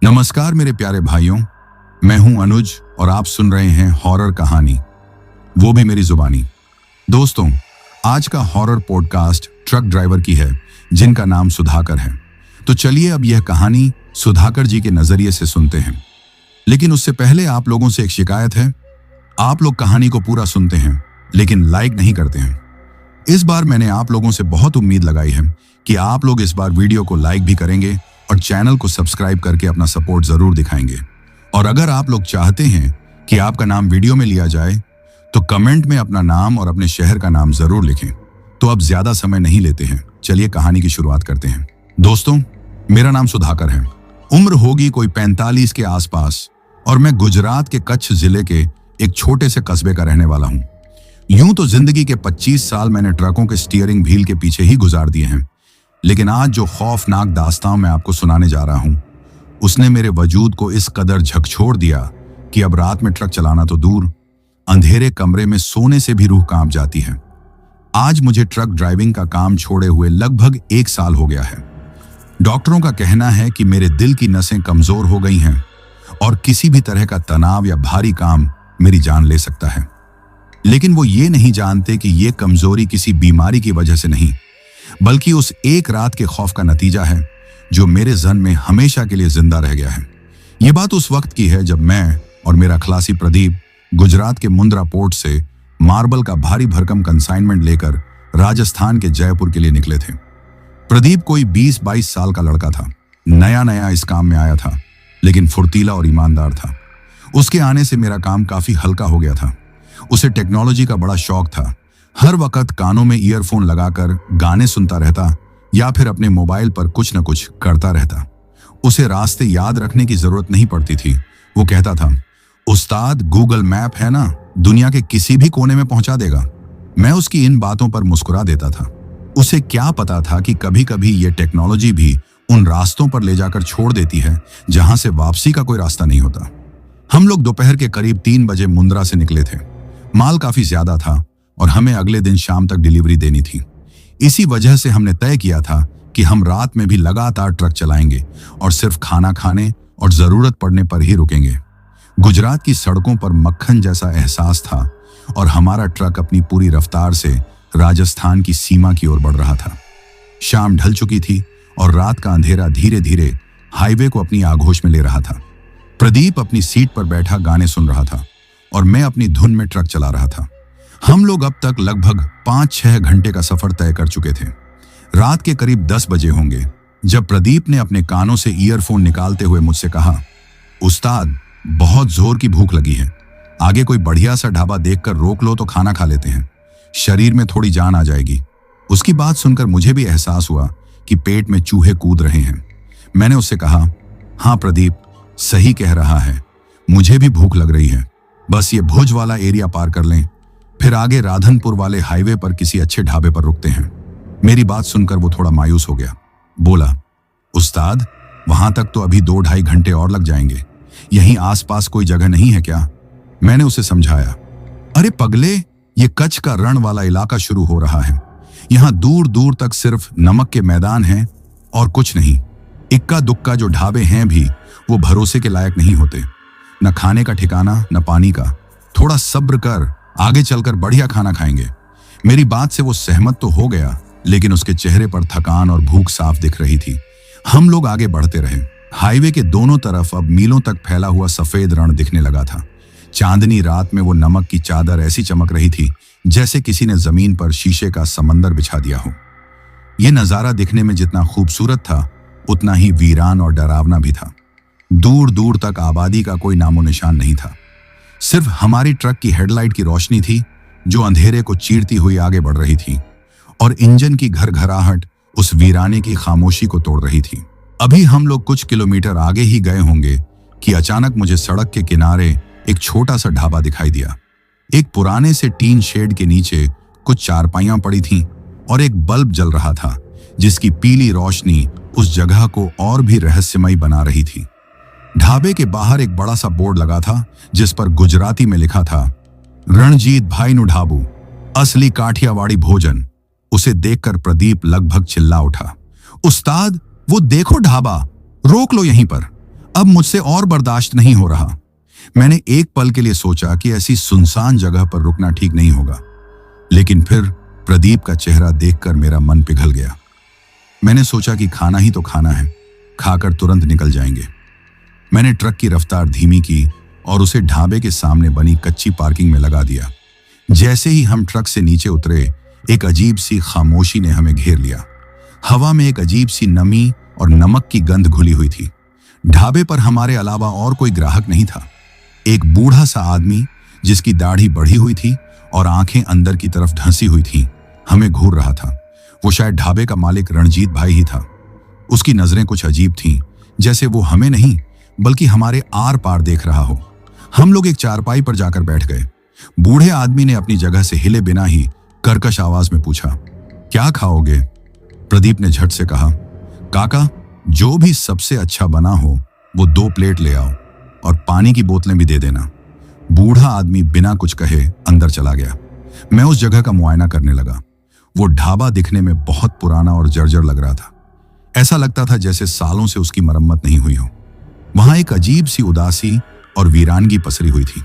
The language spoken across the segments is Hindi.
नमस्कार मेरे प्यारे भाइयों, मैं हूं अनुज और आप सुन रहे हैं हॉरर कहानी, वो भी मेरी जुबानी। दोस्तों, आज का हॉरर पॉडकास्ट ट्रक ड्राइवर की है जिनका नाम सुधाकर है। तो चलिए अब यह कहानी सुधाकर जी के नजरिए से सुनते हैं। लेकिन उससे पहले आप लोगों से एक शिकायत है। आप लोग कहानी को पूरा सुनते हैं लेकिन लाइक नहीं करते हैं। इस बार मैंने आप लोगों से बहुत उम्मीद लगाई है कि आप लोग इस बार वीडियो को लाइक भी करेंगे और चैनल को सब्सक्राइब करके अपना सपोर्ट जरूर दिखाएंगे। और अगर आप लोग चाहते हैं कि आपका नाम वीडियो में लिया जाए तो कमेंट में अपना नाम और अपने शहर का नाम जरूर लिखें। तो अब ज्यादा समय नहीं लेते हैं, चलिए कहानी की शुरुआत करते हैं। दोस्तों, मेरा नाम सुधाकर है। उम्र होगी कोई 45 के आसपास और मैं गुजरात के कच्छ जिले के एक छोटे से कस्बे का रहने वाला हूँ। यूं तो जिंदगी के 25 साल मैंने ट्रकों के स्टीयरिंग व्हील के पीछे ही गुजार दिए हैं, लेकिन आज जो खौफनाक दास्तां मैं आपको सुनाने जा रहा हूं, उसने मेरे वजूद को इस कदर झकझोर दिया कि अब रात में ट्रक चलाना तो दूर, अंधेरे कमरे में सोने से भी रूह कांप जाती है। आज मुझे ट्रक ड्राइविंग का काम छोड़े हुए लगभग 1 साल हो गया है। डॉक्टरों का कहना है कि मेरे दिल की नसें कमजोर हो गई हैं और किसी भी तरह का तनाव या भारी काम मेरी जान ले सकता है। लेकिन वो ये नहीं जानते कि ये कमजोरी किसी बीमारी की वजह से नहीं, बल्कि उस एक रात के खौफ का नतीजा है जो मेरे जहन में हमेशा के लिए जिंदा रह गया है। ये बात उस वक्त की है जब मैं और मेरा खलासी प्रदीप गुजरात के मुंद्रा पोर्ट से मार्बल का भारी भरकम कंसाइनमेंट लेकर राजस्थान के जयपुर के लिए निकले थे। प्रदीप कोई 20-22 साल का लड़का था। नया नया इस काम में आया था, लेकिन फुर्तीला और ईमानदार था। उसके आने से मेरा काम काफी हल्का हो गया था। उसे टेक्नोलॉजी का बड़ा शौक था। हर वक्त कानों में ईयरफोन लगाकर गाने सुनता रहता या फिर अपने मोबाइल पर कुछ न कुछ करता रहता। उसे रास्ते याद रखने की जरूरत नहीं पड़ती थी। वो कहता था, उस्ताद गूगल मैप है ना, दुनिया के किसी भी कोने में पहुंचा देगा। मैं उसकी इन बातों पर मुस्कुरा देता था। उसे क्या पता था कि कभी कभी ये टेक्नोलॉजी भी उन रास्तों पर ले जाकर छोड़ देती है जहां से वापसी का कोई रास्ता नहीं होता। हम लोग दोपहर के करीब 3 बजे मुंद्रा से निकले थे। माल काफी ज्यादा था और हमें अगले दिन शाम तक डिलीवरी देनी थी। इसी वजह से हमने तय किया था कि हम रात में भी लगातार ट्रक चलाएंगे और सिर्फ खाना खाने और जरूरत पड़ने पर ही रुकेंगे। गुजरात की सड़कों पर मक्खन जैसा एहसास था और हमारा ट्रक अपनी पूरी रफ्तार से राजस्थान की सीमा की ओर बढ़ रहा था। शाम ढल चुकी थी और रात का अंधेरा धीरे धीरे हाईवे को अपनी आगोश में ले रहा था। प्रदीप अपनी सीट पर बैठा गाने सुन रहा था और मैं अपनी धुन में ट्रक चला रहा था। हम लोग अब तक लगभग 5-6 घंटे का सफर तय कर चुके थे। रात के करीब 10 बजे होंगे जब प्रदीप ने अपने कानों से ईयरफोन निकालते हुए मुझसे कहा, उस्ताद बहुत जोर की भूख लगी है, आगे कोई बढ़िया सा ढाबा देखकर रोक लो तो खाना खा लेते हैं, शरीर में थोड़ी जान आ जाएगी। उसकी बात सुनकर मुझे भी एहसास हुआ कि पेट में चूहे कूद रहे हैं। मैंने उससे कहा, हाँ प्रदीप सही कह रहा है, मुझे भी भूख लग रही है, बस ये भुज वाला एरिया पार कर लें, फिर आगे राधनपुर वाले हाईवे पर किसी अच्छे ढाबे पर रुकते हैं। मेरी बात सुनकर वो थोड़ा मायूस हो गया। बोला, उस्ताद वहां तक तो अभी 2-2.5 घंटे और लग जाएंगे, यहीं आसपास कोई जगह नहीं है क्या? मैंने उसे समझाया, अरे पगले, ये कच्छ का रण वाला इलाका शुरू हो रहा है। यहाँ दूर दूर तक सिर्फ नमक के मैदान हैं और कुछ नहीं। इक्का दुक्का जो ढाबे हैं भी वो भरोसे के लायक नहीं होते, न खाने का ठिकाना न पानी का। थोड़ा सब्र कर, आगे चलकर बढ़िया खाना खाएंगे। मेरी बात से वो सहमत तो हो गया, लेकिन उसके चेहरे पर थकान और भूख साफ दिख रही थी। हम लोग आगे बढ़ते रहे। हाईवे के दोनों तरफ अब मीलों तक फैला हुआ सफेद रण दिखने लगा था। चांदनी रात में वो नमक की चादर ऐसी चमक रही थी जैसे किसी ने जमीन पर शीशे का समंदर बिछा दिया हो। ये नजारा दिखने में जितना खूबसूरत था उतना ही वीरान और डरावना भी था। दूर दूर तक आबादी का कोई नामो निशान नहीं था। सिर्फ हमारी ट्रक की हेडलाइट की रोशनी थी जो अंधेरे को चीरती हुई आगे बढ़ रही थी और इंजन की घरघराहट उस वीराने की खामोशी को तोड़ रही थी। अभी हम लोग कुछ किलोमीटर आगे ही गए होंगे कि अचानक मुझे सड़क के किनारे एक छोटा सा ढाबा दिखाई दिया। एक पुराने से टीन शेड के नीचे कुछ चारपाइयां पड़ी थीं और एक बल्ब जल रहा था जिसकी पीली रोशनी उस जगह को और भी रहस्यमयी बना रही थी। ढाबे के बाहर एक बड़ा सा बोर्ड लगा था जिस पर गुजराती में लिखा था, रणजीत भाई नु ढाबू, असली काठियावाड़ी भोजन। उसे देखकर प्रदीप लगभग चिल्ला उठा, उस्ताद वो देखो ढाबा, रोक लो यहीं पर, अब मुझसे और बर्दाश्त नहीं हो रहा। मैंने एक पल के लिए सोचा कि ऐसी सुनसान जगह पर रुकना ठीक नहीं होगा, लेकिन फिर प्रदीप का चेहरा देखकर मेरा मन पिघल गया। मैंने सोचा कि खाना ही तो खाना है, खाकर तुरंत निकल जाएंगे। मैंने ट्रक की रफ्तार धीमी की और उसे ढाबे के सामने बनी कच्ची पार्किंग में लगा दिया। जैसे ही हम ट्रक से नीचे उतरे, एक अजीब सी खामोशी ने हमें घेर लिया। हवा में एक अजीब सी नमी और नमक की गंध घुली हुई थी। ढाबे पर हमारे अलावा और कोई ग्राहक नहीं था। एक बूढ़ा सा आदमी जिसकी दाढ़ी बढ़ी हुई थी और आंखें अंदर की तरफ ढंसी हुई थीं, हमें घूर रहा था। वो शायद ढाबे का मालिक रणजीत भाई ही था। उसकी नजरें कुछ अजीब थीं, जैसे वो हमें नहीं बल्कि हमारे आर पार देख रहा हो। हम लोग एक चारपाई पर जाकर बैठ गए। बूढ़े आदमी ने अपनी जगह से हिले बिना ही कर्कश आवाज में पूछा, क्या खाओगे? प्रदीप ने झट से कहा, काका, जो भी सबसे अच्छा बना हो वो 2 प्लेट ले आओ और पानी की बोतलें भी दे देना। बूढ़ा आदमी बिना कुछ कहे अंदर चला गया। मैं उस जगह का मुआयना करने लगा। वो ढाबा दिखने में बहुत पुराना और जर्जर लग रहा था। ऐसा लगता था जैसे सालों से उसकी मरम्मत नहीं हुई हो। वहां एक अजीब सी उदासी और वीरानगी पसरी हुई थी।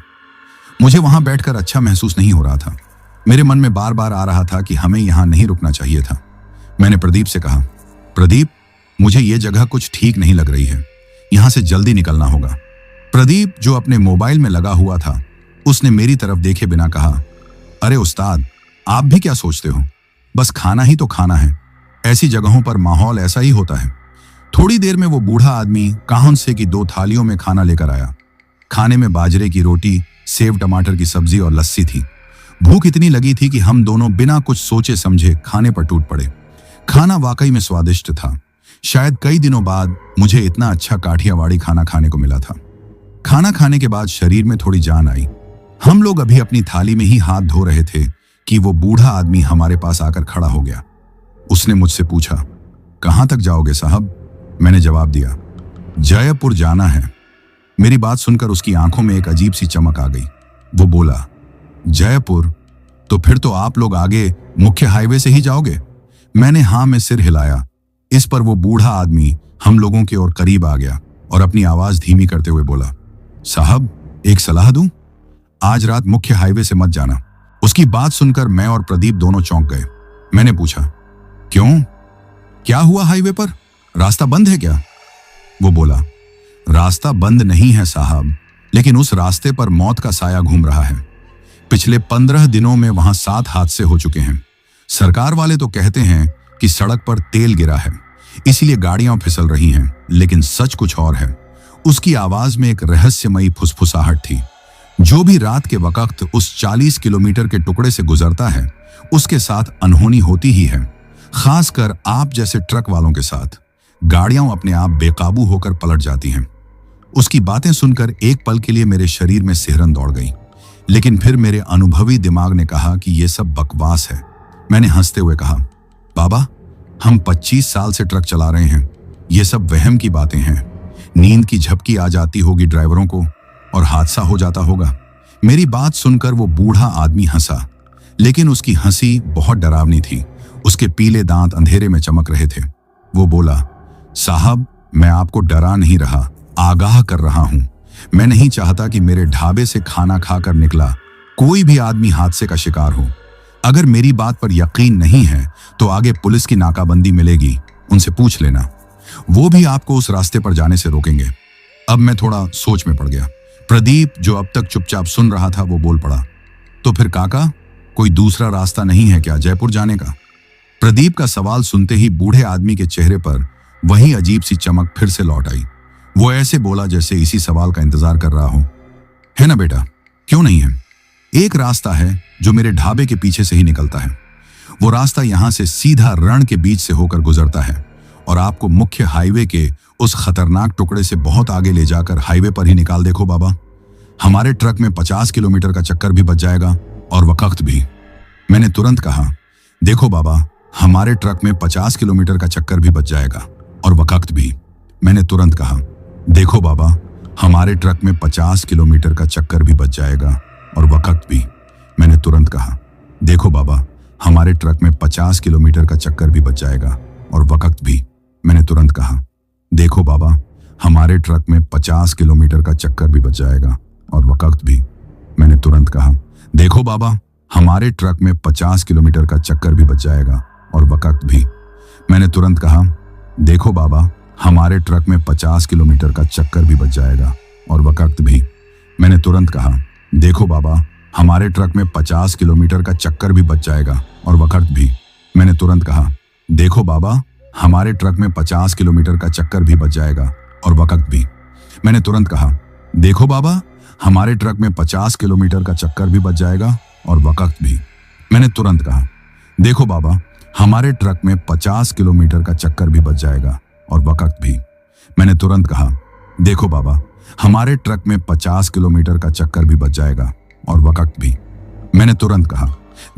मुझे वहां बैठकर अच्छा महसूस नहीं हो रहा था। मेरे मन में बार बार आ रहा था कि हमें यहां नहीं रुकना चाहिए था। मैंने प्रदीप से कहा, प्रदीप, मुझे ये जगह कुछ ठीक नहीं लग रही है, यहां से जल्दी निकलना होगा। प्रदीप, जो अपने मोबाइल में लगा हुआ था, उसने मेरी तरफ देखे बिना कहा, अरे उस्ताद, आप भी क्या सोचते हो? बस खाना ही तो खाना है। ऐसी जगहों पर माहौल ऐसा ही होता है। थोड़ी देर में वो बूढ़ा आदमी काहन से की 2 थालियों में खाना लेकर आया। खाने में बाजरे की रोटी, सेव टमाटर की सब्जी और लस्सी थी। भूख इतनी लगी थी कि हम दोनों बिना कुछ सोचे समझे खाने पर टूट पड़े। खाना वाकई में स्वादिष्ट था। शायद कई दिनों बाद मुझे इतना अच्छा काठियावाड़ी खाना खाने को मिला था। खाना खाने के बाद शरीर में थोड़ी जान आई। हम लोग अभी अपनी थाली में ही हाथ धो रहे थे कि वो बूढ़ा आदमी हमारे पास आकर खड़ा हो गया। उसने मुझसे पूछा, कहां तक जाओगे साहब? मैंने जवाब दिया, जयपुर जाना है। मेरी बात सुनकर उसकी आंखों में एक अजीब सी चमक आ गई। वो बोला, जयपुर? तो फिर तो आप लोग आगे मुख्य हाईवे से ही जाओगे? मैंने हाँ में सिर हिलाया। इस पर वो बूढ़ा आदमी हम लोगों के और करीब आ गया और अपनी आवाज धीमी करते हुए बोला, साहब, एक सलाह दूं? आज रात मुख्य हाईवे से मत जाना। उसकी बात सुनकर मैं और प्रदीप दोनों चौंक गए। मैंने पूछा, क्यों? क्या हुआ हाईवे पर? रास्ता बंद है क्या? वो बोला, रास्ता बंद नहीं है साहब, लेकिन उस रास्ते पर मौत का साया घूम रहा है। पिछले 15 दिनों में वहां 7 हादसे हो चुके हैं। सरकार वाले तो कहते हैं कि सड़क पर तेल गिरा है, इसीलिए गाड़ियां फिसल रही हैं, लेकिन सच कुछ और है। उसकी आवाज में एक रहस्यमयी फुसफुसाहट थी। जो भी रात के वक्त उस 40 किलोमीटर के टुकड़े से गुजरता है, उसके साथ अनहोनी होती ही है, खासकर आप जैसे ट्रक वालों के साथ। गाड़ियां अपने आप बेकाबू होकर पलट जाती हैं। उसकी बातें सुनकर एक पल के लिए मेरे शरीर में सिहरन दौड़ गई, लेकिन फिर मेरे अनुभवी दिमाग ने कहा कि यह सब बकवास है। मैंने हंसते हुए कहा, बाबा, हम 25 साल से ट्रक चला रहे हैं, ये सब वहम की बातें हैं। नींद की झपकी आ जाती होगी ड्राइवरों को और हादसा हो जाता होगा। मेरी बात सुनकर वो बूढ़ा आदमी हंसा, लेकिन उसकी हंसी बहुत डरावनी थी। उसके पीले दांत अंधेरे में चमक रहे थे। वो बोला, साहब, मैं आपको डरा नहीं रहा, आगाह कर रहा हूं। मैं नहीं चाहता कि मेरे ढाबे से खाना खाकर निकला कोई भी आदमी हादसे का शिकार हो। अगर मेरी बात पर यकीन नहीं है तो आगे पुलिस की नाकाबंदी मिलेगी, उनसे पूछ लेना। वो भी आपको उस रास्ते पर जाने से रोकेंगे। अब मैं थोड़ा सोच में पड़ गया। प्रदीप, जो अब तक चुपचाप सुन रहा था, वो बोल पड़ा, तो फिर काका, कोई दूसरा रास्ता नहीं है क्या जयपुर जाने का? प्रदीप का सवाल सुनते ही बूढ़े आदमी के चेहरे पर वही अजीब सी चमक फिर से लौट आई। वो ऐसे बोला जैसे इसी सवाल का इंतजार कर रहा हो। है ना बेटा, क्यों नहीं है? एक रास्ता है जो मेरे ढाबे के पीछे से ही निकलता है। वो रास्ता यहां से सीधा रण के बीच से होकर गुजरता है और आपको मुख्य हाईवे के उस खतरनाक टुकड़े से बहुत आगे ले जाकर हाईवे पर ही निकाल देखो बाबा। हमारे ट्रक में 50 किलोमीटर का चक्कर भी बच जाएगा और वक्त भी। मैंने तुरंत कहा, देखो बाबा, हमारे ट्रक में 50 किलोमीटर का चक्कर भी बच जाएगा और वक्त भी। मैंने तुरंत कहा, देखो बाबा, हमारे ट्रक में 50 किलोमीटर का चक्कर भी बच जाएगा और वक्त भी। मैंने तुरंत कहा, देखो बाबा, हमारे ट्रक में 50 किलोमीटर का चक्कर भी बच जाएगा और वक्त भी। मैंने तुरंत कहा, देखो बाबा, हमारे ट्रक में 50 किलोमीटर का चक्कर भी बच जाएगा और वक्त भी। मैंने तुरंत कहा, देखो बाबा, हमारे ट्रक में 50 किलोमीटर का चक्कर भी बच जाएगा और वक्त भी। मैंने तुरंत कहा, देखो बाबा, हमारे ट्रक में 50 किलोमीटर का चक्कर भी बच जाएगा और वक्त भी। मैंने तुरंत कहा, देखो बाबा, हमारे ट्रक में 50 किलोमीटर का चक्कर भी बच जाएगा और वक्त भी। मैंने तुरंत कहा, देखो बाबा, हमारे ट्रक में 50 किलोमीटर का चक्कर भी बच जाएगा और वक्त भी। मैंने तुरंत कहा, देखो बाबा, हमारे ट्रक में 50 किलोमीटर का चक्कर भी बच जाएगा और वक्त भी। मैंने तुरंत कहा, देखो बाबा, हमारे ट्रक में 50 किलोमीटर का चक्कर भी बच जाएगा और वक्त भी। मैंने तुरंत कहा, देखो बाबा, हमारे ट्रक में 50 किलोमीटर का चक्कर भी बच जाएगा और वक्त भी। मैंने तुरंत कहा,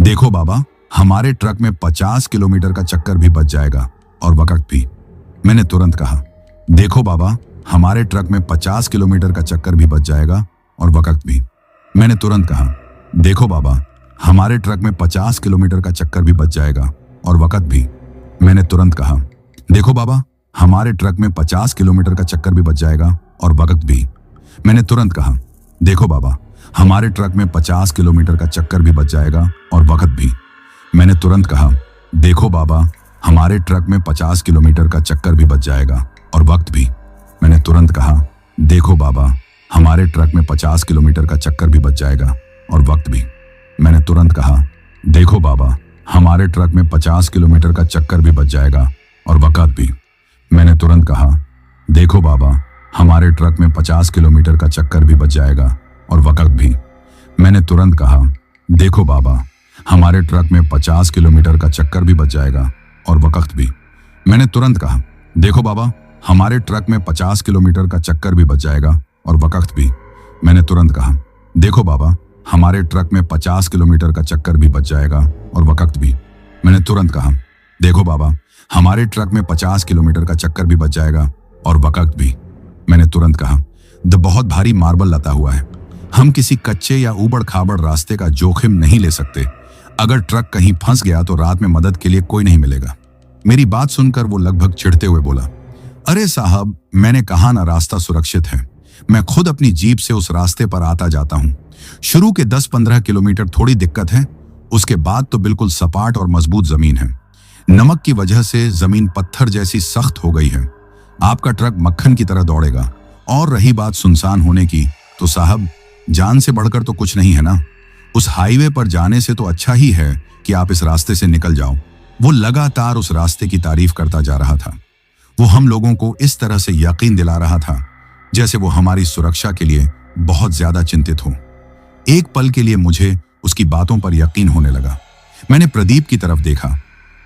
देखो बाबा, हमारे ट्रक में 50 किलोमीटर का चक्कर भी बच जाएगा और वक्त भी। मैंने तुरंत कहा, देखो बाबा, हमारे ट्रक में 50 किलोमीटर का चक्कर भी बच जाएगा और वक्त भी। मैंने तुरंत कहा, देखो बाबा, हमारे ट्रक में 50 किलोमीटर का चक्कर भी बच जाएगा और वक्त भी। मैंने तुरंत कहा, देखो बाबा, हमारे ट्रक में 50 किलोमीटर का चक्कर भी बच जाएगा और वक्त भी। मैंने तुरंत कहा, देखो बाबा, हमारे ट्रक में 50 किलोमीटर का चक्कर भी बच जाएगा और वक्त भी। मैंने तुरंत कहा, देखो बाबा, हमारे ट्रक में 50 किलोमीटर का चक्कर भी बच जाएगा और वक्त भी। मैंने तुरंत कहा, देखो बाबा, हमारे ट्रक में 50 किलोमीटर का चक्कर भी बच जाएगा और वक्त भी। मैंने तुरंत कहा, देखो बाबा, हमारे ट्रक में 50 किलोमीटर का चक्कर भी बच जाएगा और वक्त भी। मैंने तुरंत कहा, देखो बाबा, हमारे ट्रक में 50 किलोमीटर का चक्कर भी बच जाएगा और वक्त भी। मैंने तुरंत कहा, देखो बाबा, हमारे ट्रक में 50 किलोमीटर का चक्कर भी बच जाएगा और वक्त भी। मैंने तुरंत कहा, देखो बाबा, हमारे ट्रक में 50 किलोमीटर का चक्कर भी बच जाएगा और वक्त भी। मैंने तुरंत कहा, देखो बाबा, हमारे ट्रक में 50 किलोमीटर का चक्कर भी बच जाएगा और वक्त भी। मैंने तुरंत कहा, देखो बाबा, हमारे ट्रक में 50 किलोमीटर का चक्कर भी बच जाएगा और वक्त भी। मैंने तुरंत कहा, बहुत भारी मार्बल लता हुआ है, हम किसी कच्चे या ऊबड़ खाबड़ रास्ते का जोखिम नहीं ले सकते। अगर ट्रक कहीं फंस गया तो रात में मदद के लिए कोई नहीं मिलेगा। मेरी बात सुनकर वो लगभग चिढ़ते हुए बोला, अरे साहब, मैंने कहा ना, रास्ता सुरक्षित है। मैं खुद अपनी जीप से उस रास्ते पर आता जाता हूँ। शुरू के 10-15 किलोमीटर थोड़ी दिक्कत है, उसके बाद तो बिल्कुल सपाट और मजबूत जमीन है। नमक की वजह से जमीन पत्थर जैसी सख्त हो गई है। आपका ट्रक मक्खन की तरह दौड़ेगा। और रही बात सुनसान होने की, तो साहब, जान से बढ़कर तो कुछ नहीं है ना। उस हाईवे पर जाने से तो अच्छा ही है कि आप इस रास्ते से निकल जाओ। वो लगातार उस रास्ते की तारीफ करता जा रहा था। वो हम लोगों को इस तरह से यकीन दिला रहा था जैसे वो हमारी सुरक्षा के लिए बहुत ज्यादा चिंतित हो। एक पल के लिए मुझे उसकी बातों पर यकीन होने लगा। मैंने प्रदीप की तरफ देखा।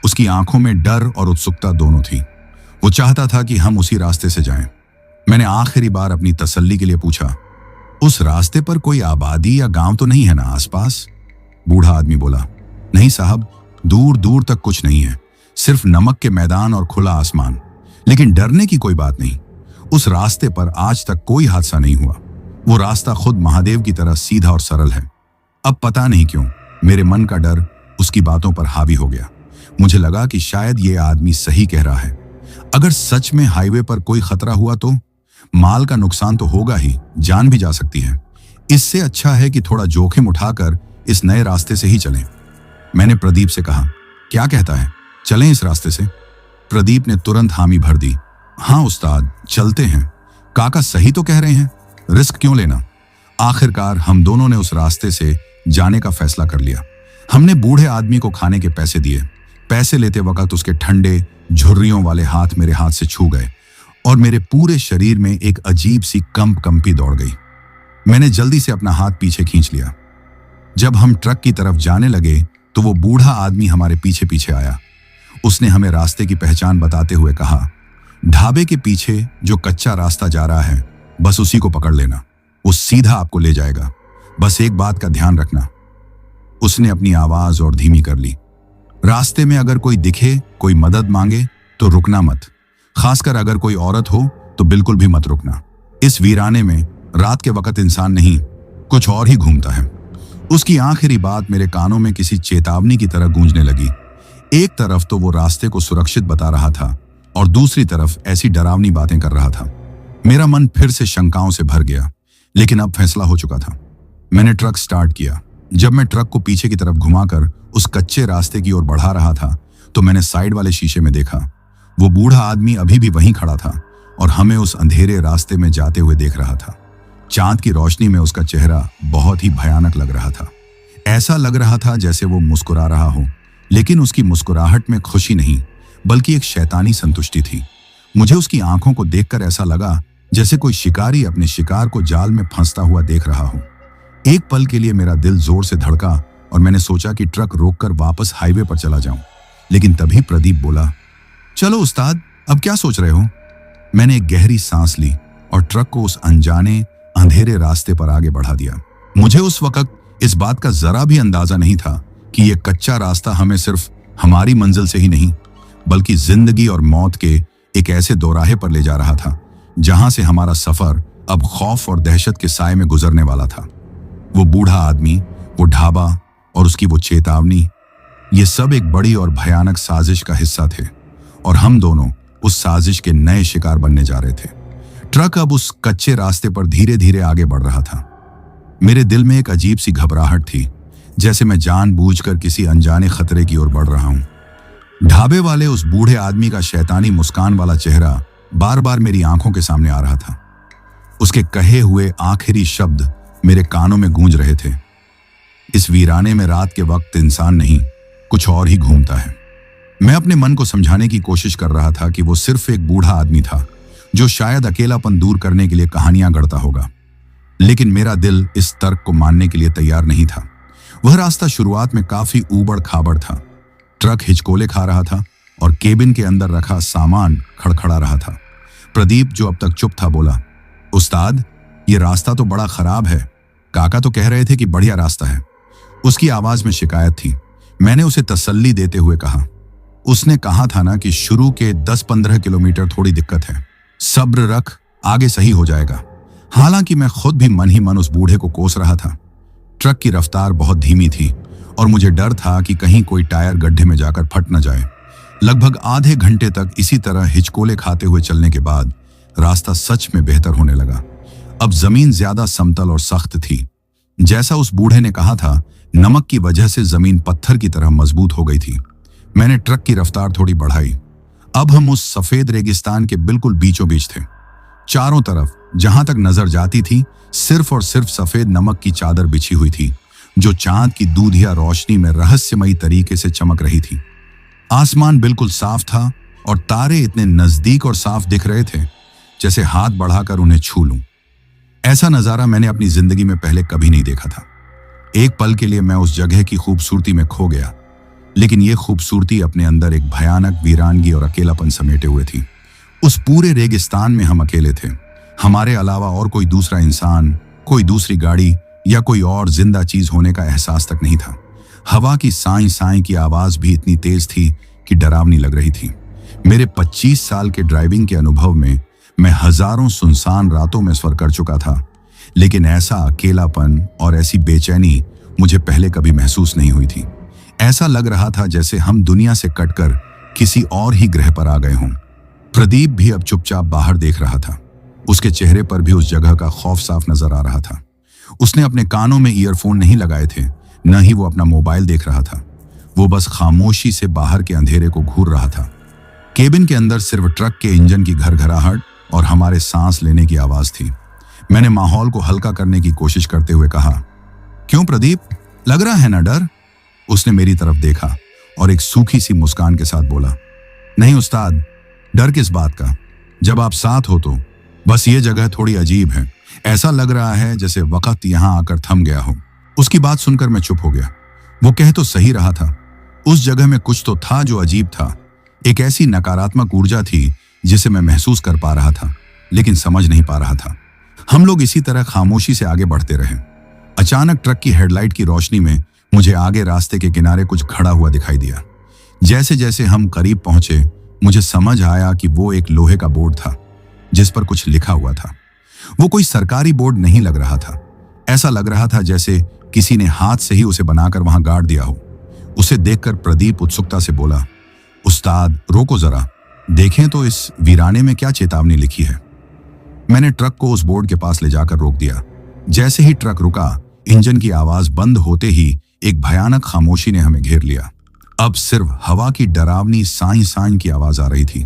उसकी आंखों में डर और उत्सुकता दोनों थी। वो चाहता था कि हम उसी रास्ते से जाएं। मैंने आखिरी बार अपनी तसल्ली के लिए पूछा, उस रास्ते पर कोई आबादी या गांव तो नहीं है ना आसपास? बूढ़ा आदमी बोला, नहीं साहब, दूर दूर तक कुछ नहीं है, सिर्फ नमक के मैदान और खुला आसमान। लेकिन डरने की कोई बात नहीं। उस रास्ते पर आज तक कोई हादसा नहीं हुआ। वो रास्ता खुद महादेव की तरह सीधा और सरल है। अब पता नहीं क्यों मेरे मन का डर उसकी बातों पर हावी हो गया। मुझे लगा कि शायद ये आदमी सही कह रहा है। अगर सच में हाईवे पर कोई खतरा हुआ तो माल का नुकसान तो होगा ही, जान भी जा सकती है। इससे अच्छा है कि थोड़ा जोखिम उठाकर इस नए रास्ते से ही चलें। मैंने प्रदीप से कहा, क्या कहता है, चलें इस रास्ते से? प्रदीप ने तुरंत हामी भर दी। हाँ उस्ताद, चलते हैं। काका सही तो कह रहे हैं, रिस्क क्यों लेना। आखिरकार हम दोनों ने उस रास्ते से जाने का फैसला कर लिया। हमने बूढ़े आदमी को खाने के पैसे दिए। पैसे लेते वक्त उसके ठंडे झुर्रियों वाले हाथ मेरे हाथ से छू गए और मेरे पूरे शरीर में एक अजीब सी कंपी दौड़ गई। मैंने जल्दी से अपना हाथ पीछे खींच लिया। जब हम ट्रक की तरफ जाने लगे तो वो बूढ़ा आदमी हमारे पीछे पीछे आया। उसने हमें रास्ते की पहचान बताते हुए कहा, ढाबे के पीछे जो कच्चा रास्ता जा रहा है, बस उसी को पकड़ लेना, वो सीधा आपको ले जाएगा। बस एक बात का ध्यान रखना। उसने अपनी आवाज और धीमी कर ली, रास्ते में अगर कोई दिखे, कोई मदद मांगे तो रुकना मत। खासकर अगर कोई औरत हो तो बिल्कुल भी मत रुकना। इस वीराने में रात के वक्त इंसान नहीं, कुछ और ही घूमता है। उसकी आखिरी बात मेरे कानों में किसी चेतावनी की तरह गूंजने लगी। एक तरफ तो वो रास्ते को सुरक्षित बता रहा था और दूसरी तरफ ऐसी डरावनी बातें कर रहा था। मेरा मन फिर से शंकाओं से भर गया, लेकिन अब फैसला हो चुका था। मैंने ट्रक स्टार्ट किया। जब मैं ट्रक को पीछे की तरफ घुमाकर उस कच्चे रास्ते की ओर बढ़ा रहा था तो मैंने साइड वाले शीशे में देखा। वो बूढ़ा आदमी अभी भी वहीं खड़ा था और हमें उस अंधेरे रास्ते में जाते हुए देख रहा था। चांद की रोशनी में उसका चेहरा बहुत ही भयानक लग रहा था। ऐसा लग रहा था जैसे वो मुस्कुरा रहा हो, लेकिन उसकी मुस्कुराहट में खुशी नहीं बल्कि एक शैतानी संतुष्टि थी। मुझे उसकी आंखों को देखकर ऐसा लगा जैसे कोई शिकारी अपने शिकार को जाल में फंसता हुआ देख रहा हो। एक पल के लिए मेरा दिल जोर से धड़का और मैंने सोचा कि ट्रक रोककर वापस हाईवे पर चला जाऊं, लेकिन तभी प्रदीप बोला, चलो उस्ताद, अब क्या सोच रहे हो? मैंने एक गहरी सांस ली और ट्रक को उस अनजाने अंधेरे रास्ते पर आगे बढ़ा दिया। मुझे उस वक्त इस बात का जरा भी अंदाजा नहीं था कि यह कच्चा रास्ता हमें सिर्फ हमारी मंजिल से ही नहीं बल्कि जिंदगी और मौत के एक ऐसे दोराहे पर ले जा रहा था जहां से हमारा सफर अब खौफ और दहशत के साए में गुजरने वाला था। वो बूढ़ा आदमी, वो ढाबा और उसकी वो चेतावनी, ये सब एक बड़ी और भयानक साजिश का हिस्सा थे और हम दोनों उस साजिश के नए शिकार बनने जा रहे थे। ट्रक अब उस कच्चे रास्ते पर धीरे धीरे आगे बढ़ रहा था। मेरे दिल में एक अजीब सी घबराहट थी, जैसे मैं जानबूझकर किसी अनजाने खतरे की ओर बढ़ रहा हूं। ढाबे वाले उस बूढ़े आदमी का शैतानी मुस्कान वाला चेहरा बार बार मेरी आंखों के सामने आ रहा था। उसके कहे हुए आखिरी शब्द मेरे कानों में गूंज रहे थे, इस वीराने में रात के वक्त इंसान नहीं, कुछ और ही घूमता है। मैं अपने मन को समझाने की कोशिश कर रहा था कि वो सिर्फ एक बूढ़ा आदमी था जो शायद अकेलापन दूर करने के लिए कहानियां गढ़ता होगा, लेकिन मेरा दिल इस तर्क को मानने के लिए तैयार नहीं था। वह रास्ता शुरुआत में काफी ऊबड़ खाबड़ था। ट्रक हिचकोले खा रहा था और केबिन के अंदर रखा सामान खड़खड़ा रहा था। प्रदीप, जो अब तक चुप था, बोला, उस्ताद, ये रास्ता तो बड़ा खराब है। काका तो कह रहे थे कि बढ़िया रास्ता है। उसकी आवाज में शिकायत थी। मैंने उसे तसल्ली देते हुए कहा, उसने कहा था ना कि शुरू के 10-15 किलोमीटर थोड़ी दिक्कत है, सब्र रख, आगे सही हो जाएगा। हालांकि मैं खुद भी मन ही मन उस बूढ़े को कोस रहा था। ट्रक की रफ्तार बहुत धीमी थी और मुझे डर था कि कहीं कोई टायर गड्ढे में जाकर फट न जाए। लगभग आधे घंटे तक इसी तरह हिचकोले खाते हुए चलने के बाद रास्ता सच में बेहतर होने लगा। अब जमीन ज्यादा समतल और सख्त थी। जैसा उस बूढ़े ने कहा था, नमक की वजह से जमीन पत्थर की तरह मजबूत हो गई थी। मैंने ट्रक की रफ्तार थोड़ी बढ़ाई। अब हम उस सफेद रेगिस्तान के बिल्कुल बीचों बीच थे। चारों तरफ जहां तक नजर जाती थी सिर्फ और सिर्फ सफेद नमक की चादर बिछी हुई थी, जो चांद की दूधिया रोशनी में रहस्यमयी तरीके से चमक रही थी। आसमान बिल्कुल साफ था और तारे इतने नजदीक और साफ दिख रहे थे जैसे हाथ बढ़ाकर उन्हें छू लूं। ऐसा नजारा मैंने अपनी जिंदगी में पहले कभी नहीं देखा था। एक पल के लिए मैं उस जगह की खूबसूरती में खो गया, लेकिन यह खूबसूरती अपने अंदर एक भयानक वीरानगी और अकेलापन समेटे हुए थी। उस पूरे रेगिस्तान में हम अकेले थे। हमारे अलावा और कोई दूसरा इंसान, कोई दूसरी गाड़ी या कोई और जिंदा चीज होने का एहसास तक नहीं था। हवा की साई साई की आवाज भी इतनी तेज थी कि डरावनी लग रही थी। मेरे 25 साल के ड्राइविंग के अनुभव में मैं हजारों सुनसान रातों में सफर कर चुका था, लेकिन ऐसा अकेलापन और ऐसी बेचैनी मुझे पहले कभी महसूस नहीं हुई थी। ऐसा लग रहा था जैसे हम दुनिया से कटकर किसी और ही ग्रह पर आ गए हों। प्रदीप भी अब चुपचाप बाहर देख रहा था। उसके चेहरे पर भी उस जगह का खौफ साफ नजर आ रहा था। उसने अपने कानों में ईयरफोन नहीं लगाए थे, न ही वो अपना मोबाइल देख रहा था। वो बस खामोशी से बाहर के अंधेरे को घूर रहा था। केबिन के अंदर सिर्फ ट्रक के इंजन की घरघराहट और हमारे सांस लेने की आवाज थी। मैंने माहौल को हल्का करने की कोशिश करते हुए कहा, क्यों प्रदीप, लग रहा है ना डर? उसने मेरी तरफ देखा और एक सूखी सी मुस्कान के साथ बोला, नहीं उस्ताद, डर किस बात का, जब आप साथ हो तो। बस ये जगह थोड़ी अजीब है, ऐसा लग रहा है जैसे वक्त यहां आकर थम गया हो। उसकी बात सुनकर मैं चुप हो गया। वो कह तो सही रहा था। उस जगह में कुछ तो था जो अजीब था। एक ऐसी नकारात्मक ऊर्जा थी जिसे मैं महसूस कर पा रहा था, लेकिन समझ नहीं पा रहा था। हम लोग इसी तरह खामोशी से आगे बढ़ते रहे। अचानक ट्रक की हेडलाइट की रोशनी में मुझे आगे रास्ते के किनारे कुछ खड़ा हुआ दिखाई दिया। जैसे जैसे हम करीब पहुंचे, मुझे समझ आया कि वो एक लोहे का बोर्ड था जिस पर कुछ लिखा हुआ था। वो कोई सरकारी बोर्ड नहीं लग रहा था। ऐसा लग रहा था जैसे किसी ने हाथ से ही उसे बनाकर वहां गाड़ दिया हो। उसे देखकर प्रदीप उत्सुकता से बोला, उस्ताद रोको जरा, देखें तो इस वीराने में क्या चेतावनी लिखी है। मैंने ट्रक को उस बोर्ड के पास ले जाकर रोक दिया। जैसे ही ट्रक रुका, इंजन की आवाज बंद होते ही एक भयानक खामोशी ने हमें घेर लिया। अब सिर्फ हवा की डरावनी साई साई की आवाज आ रही थी।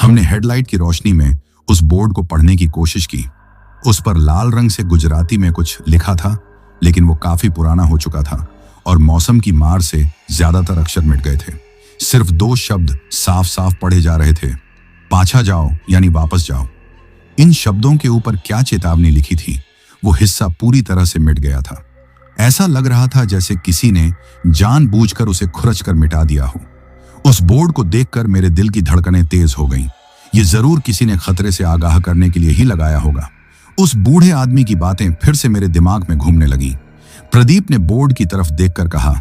हमने हेडलाइट की रोशनी में उस बोर्ड को पढ़ने की कोशिश की। उस पर लाल रंग से गुजराती में कुछ लिखा था, लेकिन वो काफी पुराना हो चुका था और मौसम की मार से ज्यादातर अक्षर मिट गए थे। सिर्फ 2 शब्द साफ साफ पढ़े जा रहे थे, पाछा जाओ यानी वापस जाओ। इन शब्दों के ऊपर क्या चेतावनी लिखी थी, वो हिस्सा पूरी तरह से मिट गया था। ऐसा लग रहा था जैसे किसी ने जानबूझकर उसे खुरच कर मिटा दिया हो। उस बोर्ड को देखकर मेरे दिल की धड़कनें तेज हो गईं। ये जरूर किसी ने खतरे से आगाह करने के लिए ही लगाया होगा। उस बूढ़े आदमी की बातें फिर से मेरे दिमाग में घूमने लगीं। प्रदीप ने बोर्ड की तरफ देखकर कहा,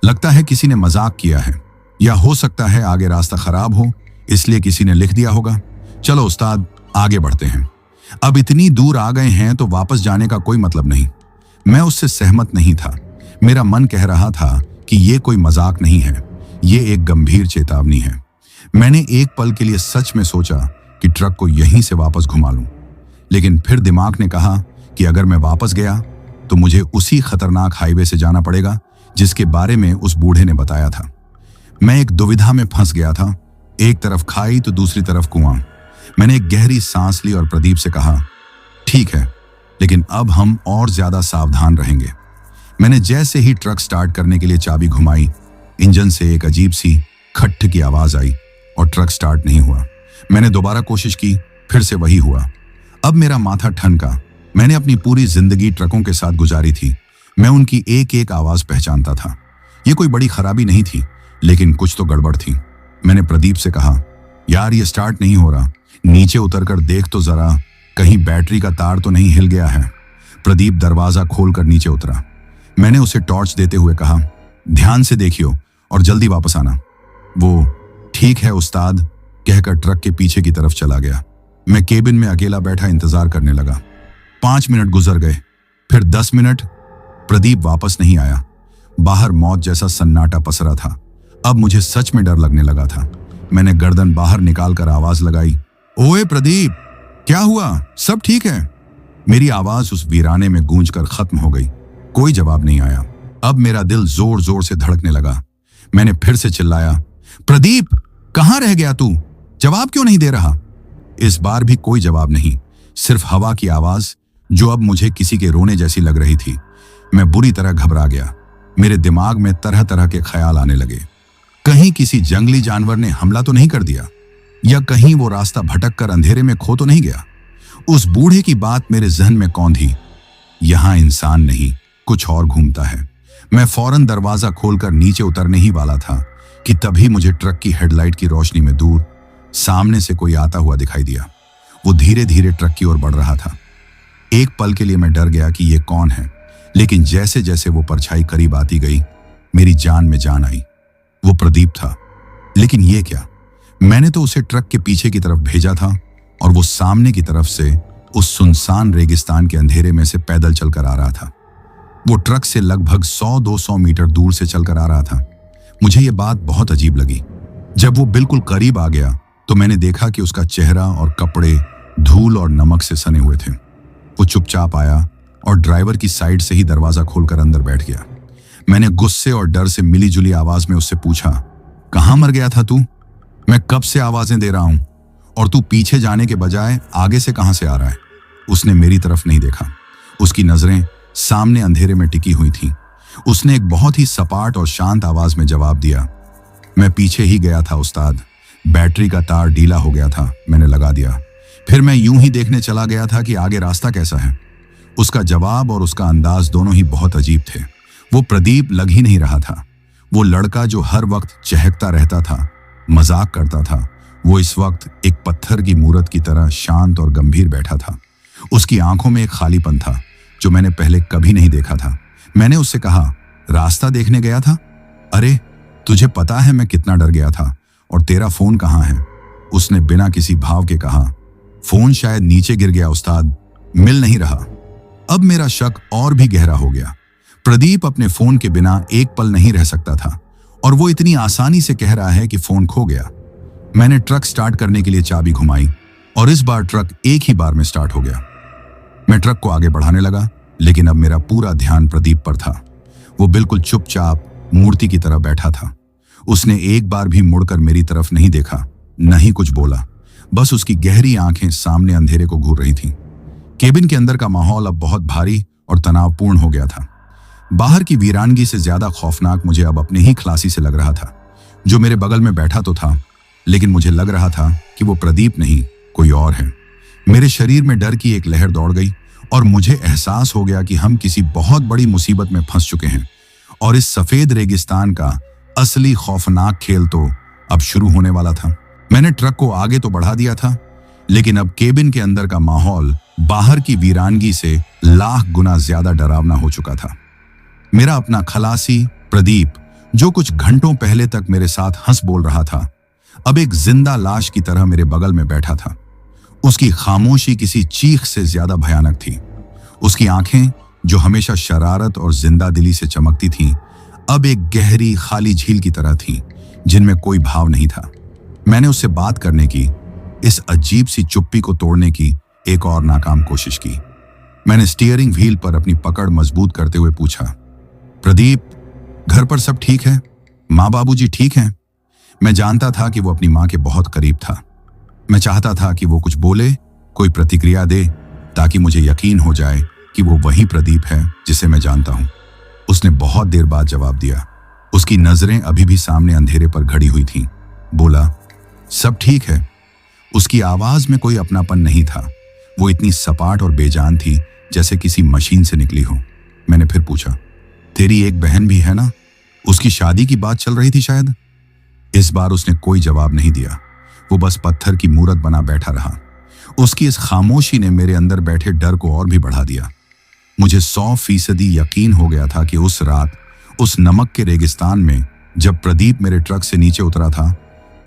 लगता है किसी ने मजाक किया है, या हो सकता है आगे रास्ता खराब हो इसलिए किसी ने लिख दिया होगा। चलो उस्ताद, आगे बढ़ते हैं। अब इतनी दूर आ गए हैं तो वापस जाने का कोई मतलब नहीं। मैं उससे सहमत नहीं था। मेरा मन कह रहा था कि ये कोई मजाक नहीं है, ये एक गंभीर चेतावनी है। मैंने एक पल के लिए सच में सोचा कि ट्रक को यहीं से वापस घुमा लूं, लेकिन फिर दिमाग ने कहा कि अगर मैं वापस गया तो मुझे उसी खतरनाक हाईवे से जाना पड़ेगा जिसके बारे में उस बूढ़े ने बताया था। मैं एक दुविधा में फंस गया था, एक तरफ खाई तो दूसरी तरफ कुआं। मैंने एक गहरी सांस ली और प्रदीप से कहा, ठीक है, लेकिन अब हम और ज्यादा सावधान रहेंगे। मैंने जैसे ही ट्रक स्टार्ट करने के लिए चाबी घुमाई, इंजन से एक अजीब सी खट्ट की आवाज आई और ट्रक स्टार्ट नहीं हुआ। मैंने दोबारा कोशिश की, फिर से वही हुआ। अब मेरा माथा ठनका। मैंने अपनी पूरी जिंदगी ट्रकों के साथ गुजारी थी। मैं उनकी एक एक आवाज पहचानता था। ये कोई बड़ी खराबी नहीं थी, लेकिन कुछ तो गड़बड़ थी। मैंने प्रदीप से कहा, यार ये स्टार्ट नहीं हो रहा, नीचे उतरकर देख तो जरा, कहीं बैटरी का तार तो नहीं हिल गया है। प्रदीप दरवाजा खोलकर नीचे उतरा। मैंने उसे टॉर्च देते हुए कहा, ध्यान से देखियो और जल्दी वापस आना। वो ठीक है उस्ताद कहकर ट्रक के पीछे की तरफ चला गया। मैं केबिन में अकेला बैठा इंतजार करने लगा। 5 मिनट गुजर गए, फिर 10 मिनट। प्रदीप वापस नहीं आया। बाहर मौत जैसा सन्नाटा पसरा था। अब मुझे सच में डर लगने लगा था। मैंने गर्दन बाहर निकालकर आवाज लगाई, ओए प्रदीप, क्या हुआ? सब ठीक है? मेरी आवाज उस वीराने में गूंजकर खत्म हो गई। कोई जवाब नहीं आया। अब मेरा दिल जोर जोर से धड़कने लगा। मैंने फिर से चिल्लाया, प्रदीप, कहां रह गया तू? जवाब क्यों नहीं दे रहा? इस बार भी कोई जवाब नहीं, सिर्फ हवा की आवाज जो अब मुझे किसी के रोने जैसी लग रही थी। मैं बुरी तरह घबरा गया। मेरे दिमाग में तरह तरह के ख्याल आने लगे। कहीं किसी जंगली जानवर ने हमला तो नहीं कर दिया, या कहीं वो रास्ता भटक कर अंधेरे में खो तो नहीं गया। उस बूढ़े की बात मेरे जहन में कौन थी? यहां इंसान नहीं, कुछ और घूमता है। मैं फौरन दरवाजा खोलकर नीचे उतरने ही वाला था कि तभी मुझे ट्रक की हेडलाइट की रोशनी में दूर सामने से कोई आता हुआ दिखाई दिया। वो धीरे धीरे ट्रक की ओर बढ़ रहा था। एक पल के लिए मैं डर गया कि ये कौन है, लेकिन जैसे जैसे वो परछाई करीब आती गई, मेरी जान में जान आई। वो प्रदीप था। लेकिन ये क्या? मैंने तो उसे ट्रक के पीछे की तरफ भेजा था और वो सामने की तरफ से उस सुनसान रेगिस्तान के अंधेरे में से पैदल चलकर आ रहा था। वो ट्रक से लगभग 100-200 मीटर दूर से चलकर आ रहा था। मुझे ये बात बहुत अजीब लगी। जब वो बिल्कुल करीब आ गया तो मैंने देखा कि उसका चेहरा और कपड़े धूल और नमक से सने हुए थे। वो चुपचाप आया और ड्राइवर की साइड से ही दरवाजा खोलकर अंदर बैठ गया। मैंने गुस्से और डर से मिली जुली आवाज में उससे पूछा, कहां मर गया था तू? मैं कब से आवाजें दे रहा हूं और तू पीछे जाने के बजाय आगे से कहां से आ रहा है? उसने मेरी तरफ नहीं देखा। उसकी नजरें सामने अंधेरे में टिकी हुई थीं। उसने एक बहुत ही सपाट और शांत आवाज में जवाब दिया, मैं पीछे ही गया था उस्ताद, बैटरी का तार ढीला हो गया था, मैंने लगा दिया। फिर मैं यूं ही देखने चला गया था कि आगे रास्ता कैसा है। उसका जवाब और उसका अंदाज दोनों ही बहुत अजीब थे। वो प्रदीप लग ही नहीं रहा था। वो लड़का जो हर वक्त चहकता रहता था, मजाक करता था, वो इस वक्त एक पत्थर की मूरत की तरह शांत और गंभीर बैठा था। उसकी आंखों में एक खालीपन था जो मैंने पहले कभी नहीं देखा था। मैंने उससे कहा, रास्ता देखने गया था? अरे तुझे पता है मैं कितना डर गया था, और तेरा फोन कहाँ है? उसने बिना किसी भाव के कहा, फोन शायद नीचे गिर गया उस्ताद, मिल नहीं रहा। अब मेरा शक और भी गहरा हो गया। प्रदीप अपने फोन के बिना एक पल नहीं रह सकता था, और वो इतनी आसानी से कह रहा है कि फोन खो गया। मैंने ट्रक स्टार्ट करने के लिए चाबी घुमाई और इस बार ट्रक एक ही बार में स्टार्ट हो गया। मैं ट्रक को आगे बढ़ाने लगा, लेकिन अब मेरा पूरा ध्यान प्रदीप पर था। वो बिल्कुल चुपचाप मूर्ति की तरह बैठा था। उसने एक बार भी मुड़कर मेरी तरफ नहीं देखा, न ही कुछ बोला। बस उसकी गहरी आंखें सामने अंधेरे को घूर रही थीं। केबिन के अंदर का माहौल अब बहुत भारी और तनावपूर्ण हो गया था। बाहर की वीरानगी से ज्यादा खौफनाक मुझे अब अपने ही खलासी से लग रहा था, जो मेरे बगल में बैठा तो था, लेकिन मुझे लग रहा था कि वो प्रदीप नहीं, कोई और है। मेरे शरीर में डर की एक लहर दौड़ गई और मुझे एहसास हो गया कि हम किसी बहुत बड़ी मुसीबत में फंस चुके हैं और इस सफेद रेगिस्तान का असली खौफनाक खेल तो अब शुरू होने वाला था। मैंने ट्रक को आगे तो बढ़ा दिया था, लेकिन अब केबिन के अंदर का माहौल बाहर की वीरानगी से लाख गुना ज्यादा डरावना हो चुका था। मेरा अपना खलासी प्रदीप, जो कुछ घंटों पहले तक मेरे साथ हंस बोल रहा था, अब एक जिंदा लाश की तरह मेरे बगल में बैठा था। उसकी खामोशी किसी चीख से ज्यादा भयानक थी। उसकी आंखें, जो हमेशा शरारत और जिंदा दिली से चमकती थीं, अब एक गहरी खाली झील की तरह थीं, जिनमें कोई भाव नहीं था। मैंने उससे बात करने की, इस अजीब सी चुप्पी को तोड़ने की एक और नाकाम कोशिश की। मैंने स्टीयरिंग व्हील पर अपनी पकड़ मजबूत करते हुए पूछा, प्रदीप, घर पर सब ठीक है? माँ बाबूजी ठीक हैं? मैं जानता था कि वो अपनी माँ के बहुत करीब था। मैं चाहता था कि वो कुछ बोले, कोई प्रतिक्रिया दे, ताकि मुझे यकीन हो जाए कि वो वही प्रदीप है जिसे मैं जानता हूं। उसने बहुत देर बाद जवाब दिया। उसकी नजरें अभी भी सामने अंधेरे पर खड़ी हुई थीं। बोला, सब ठीक है। उसकी आवाज में कोई अपनापन नहीं था। वो इतनी सपाट और बेजान थी जैसे किसी मशीन से निकली हो। मैंने फिर पूछा, तेरी एक बहन भी है ना? उसकी शादी की बात चल रही थी शायद। इस बार उसने कोई जवाब नहीं दिया। वो बस पत्थर की मूरत बना बैठा रहा। उसकी इस खामोशी ने मेरे अंदर बैठे डर को और भी बढ़ा दिया। मुझे 100% यकीन हो गया था कि उस रात, उस नमक के रेगिस्तान में, जब प्रदीप मेरे ट्रक से नीचे उतरा था,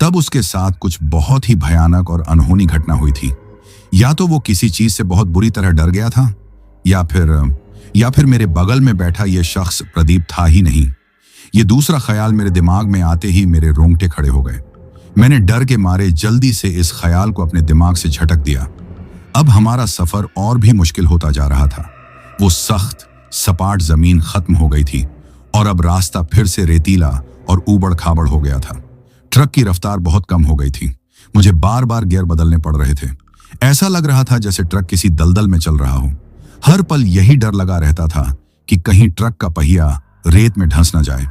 तब उसके साथ कुछ बहुत ही भयानक और अनहोनी घटना हुई थी। या तो वो किसी चीज से बहुत बुरी तरह डर गया था, या फिर मेरे बगल में बैठा यह शख्स प्रदीप था ही नहीं। ये दूसरा ख्याल मेरे दिमाग में आते ही मेरे रोंगटे खड़े हो गए। मैंने डर के मारे जल्दी से इस ख्याल को अपने दिमाग से झटक दिया। अब हमारा सफर और भी मुश्किल होता जा रहा था। वो सख्त सपाट जमीन खत्म हो गई थी और अब रास्ता फिर से रेतीला और ऊबड़ खाबड़ हो गया था। ट्रक की रफ्तार बहुत कम हो गई थी। मुझे बार बार गियर बदलने पड़ रहे थे। ऐसा लग रहा था जैसे ट्रक किसी दलदल में चल रहा हो। हर पल यही डर लगा रहता था कि कहीं ट्रक का पहिया रेत में धंस न जाए।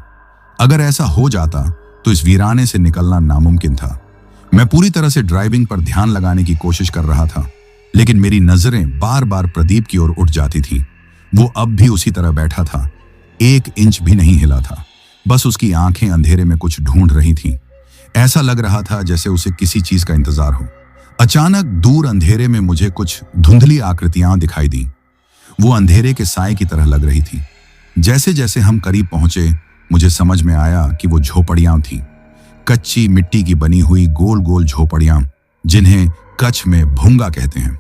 अगर ऐसा हो जाता तो इस वीराने से निकलना नामुमकिन था। मैं पूरी तरह से ड्राइविंग पर ध्यान लगाने की कोशिश कर रहा था, लेकिन मेरी नजरें बार बार प्रदीप की ओर उठ जाती थी। वो अब भी उसी तरह बैठा था, 1 इंच भी नहीं हिला था। बस उसकी आंखें अंधेरे में कुछ ढूंढ रही थीं। ऐसा लग रहा था जैसे उसे किसी चीज का इंतजार हो। अचानक दूर अंधेरे में मुझे कुछ धुंधली आकृतियां दिखाई दी। वो अंधेरे के साए की तरह लग रही थी। जैसे जैसे हम करीब पहुंचे, मुझे समझ में आया कि वो झोपड़ियां थीं। कच्ची मिट्टी की बनी हुई गोल गोल झोपड़ियां, जिन्हें कच्छ में भूंगा कहते हैं।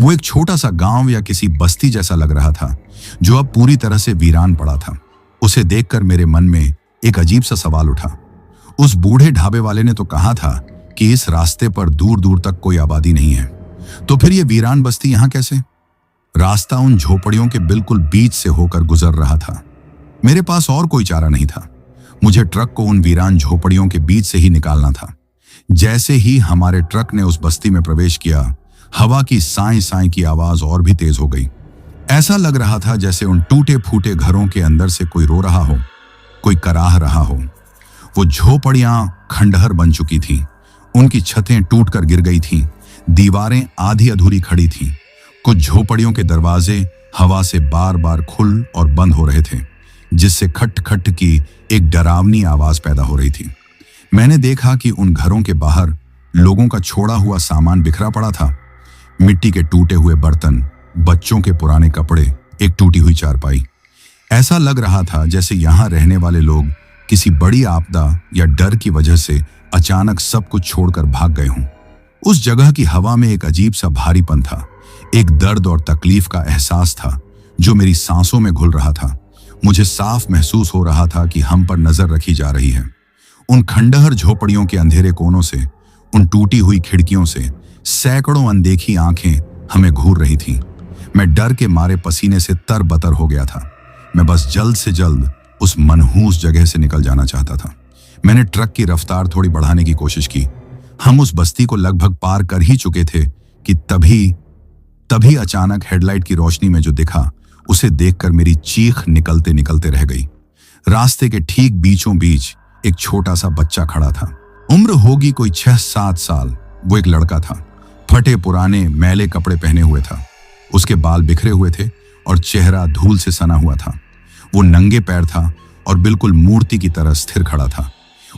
वो एक छोटा सा गांव या किसी बस्ती जैसा लग रहा था, जो अब पूरी तरह से वीरान पड़ा था। उसे देखकर मेरे मन में एक अजीब सा सवाल उठा। उस बूढ़े ढाबे वाले ने तो कहा था कि इस रास्ते पर दूर दूर तक कोई आबादी नहीं है, तो फिर ये वीरान बस्ती यहां कैसे? रास्ता उन झोपड़ियों के बिल्कुल बीच से होकर गुजर रहा था। मेरे पास और कोई चारा नहीं था। मुझे ट्रक को उन वीरान झोपड़ियों के बीच से ही निकालना था। जैसे ही हमारे ट्रक ने उस बस्ती में प्रवेश किया, हवा की साएं साएं की आवाज और भी तेज हो गई। ऐसा लग रहा था जैसे उन टूटे फूटे घरों के अंदर से कोई रो रहा हो, कोई कराह रहा हो। वो झोपड़ियां खंडहर बन चुकी थीं। उनकी छतें टूटकर गिर गई थीं। दीवारें आधी अधूरी खड़ी थीं। कुछ झोपड़ियों के दरवाजे हवा से बार बार खुल और बंद हो रहे थे, जिससे खट खट की एक डरावनी आवाज पैदा हो रही थी। मैंने देखा कि उन घरों के बाहर लोगों का छोड़ा हुआ सामान बिखरा पड़ा था। मिट्टी के टूटे हुए बर्तन, बच्चों के पुराने कपड़े, एक टूटी हुई चारपाई। ऐसा लग रहा था जैसे यहाँ रहने वाले लोग किसी बड़ी आपदा या डर की वजह से अचानक सब कुछ छोड़कर भाग गए हों। उस जगह की हवा में एक अजीब सा भारीपन था। एक दर्द और तकलीफ का एहसास था जो मेरी सांसों में घुल रहा था। मुझे साफ महसूस हो रहा था कि हम पर नजर रखी जा रही है। उन खंडहर झोपड़ियों के अंधेरे कोनों से, उन टूटी हुई खिड़कियों से सैकड़ों अनदेखी आंखें हमें घूर रही थीं। मैं डर के मारे पसीने से तरबतर हो गया था। मैं बस जल्द से जल्द उस मनहूस जगह से निकल जाना चाहता था। मैंने ट्रक की रफ्तार थोड़ी बढ़ाने की कोशिश की। हम उस बस्ती को लगभग पार कर ही चुके थे कि तभी अचानक हेडलाइट की रोशनी में जो दिखा, उसे देखकर मेरी चीख निकलते निकलते रह गई। रास्ते के ठीक बीचों बीच एक छोटा सा बच्चा खड़ा था। उम्र होगी कोई 6-7 साल। वो एक लड़का था। फटे पुराने मैले कपड़े पहने हुए था। उसके बाल बिखरे हुए थे और चेहरा धूल से सना हुआ था। वो नंगे पैर था और बिल्कुल मूर्ति की तरह स्थिर खड़ा था।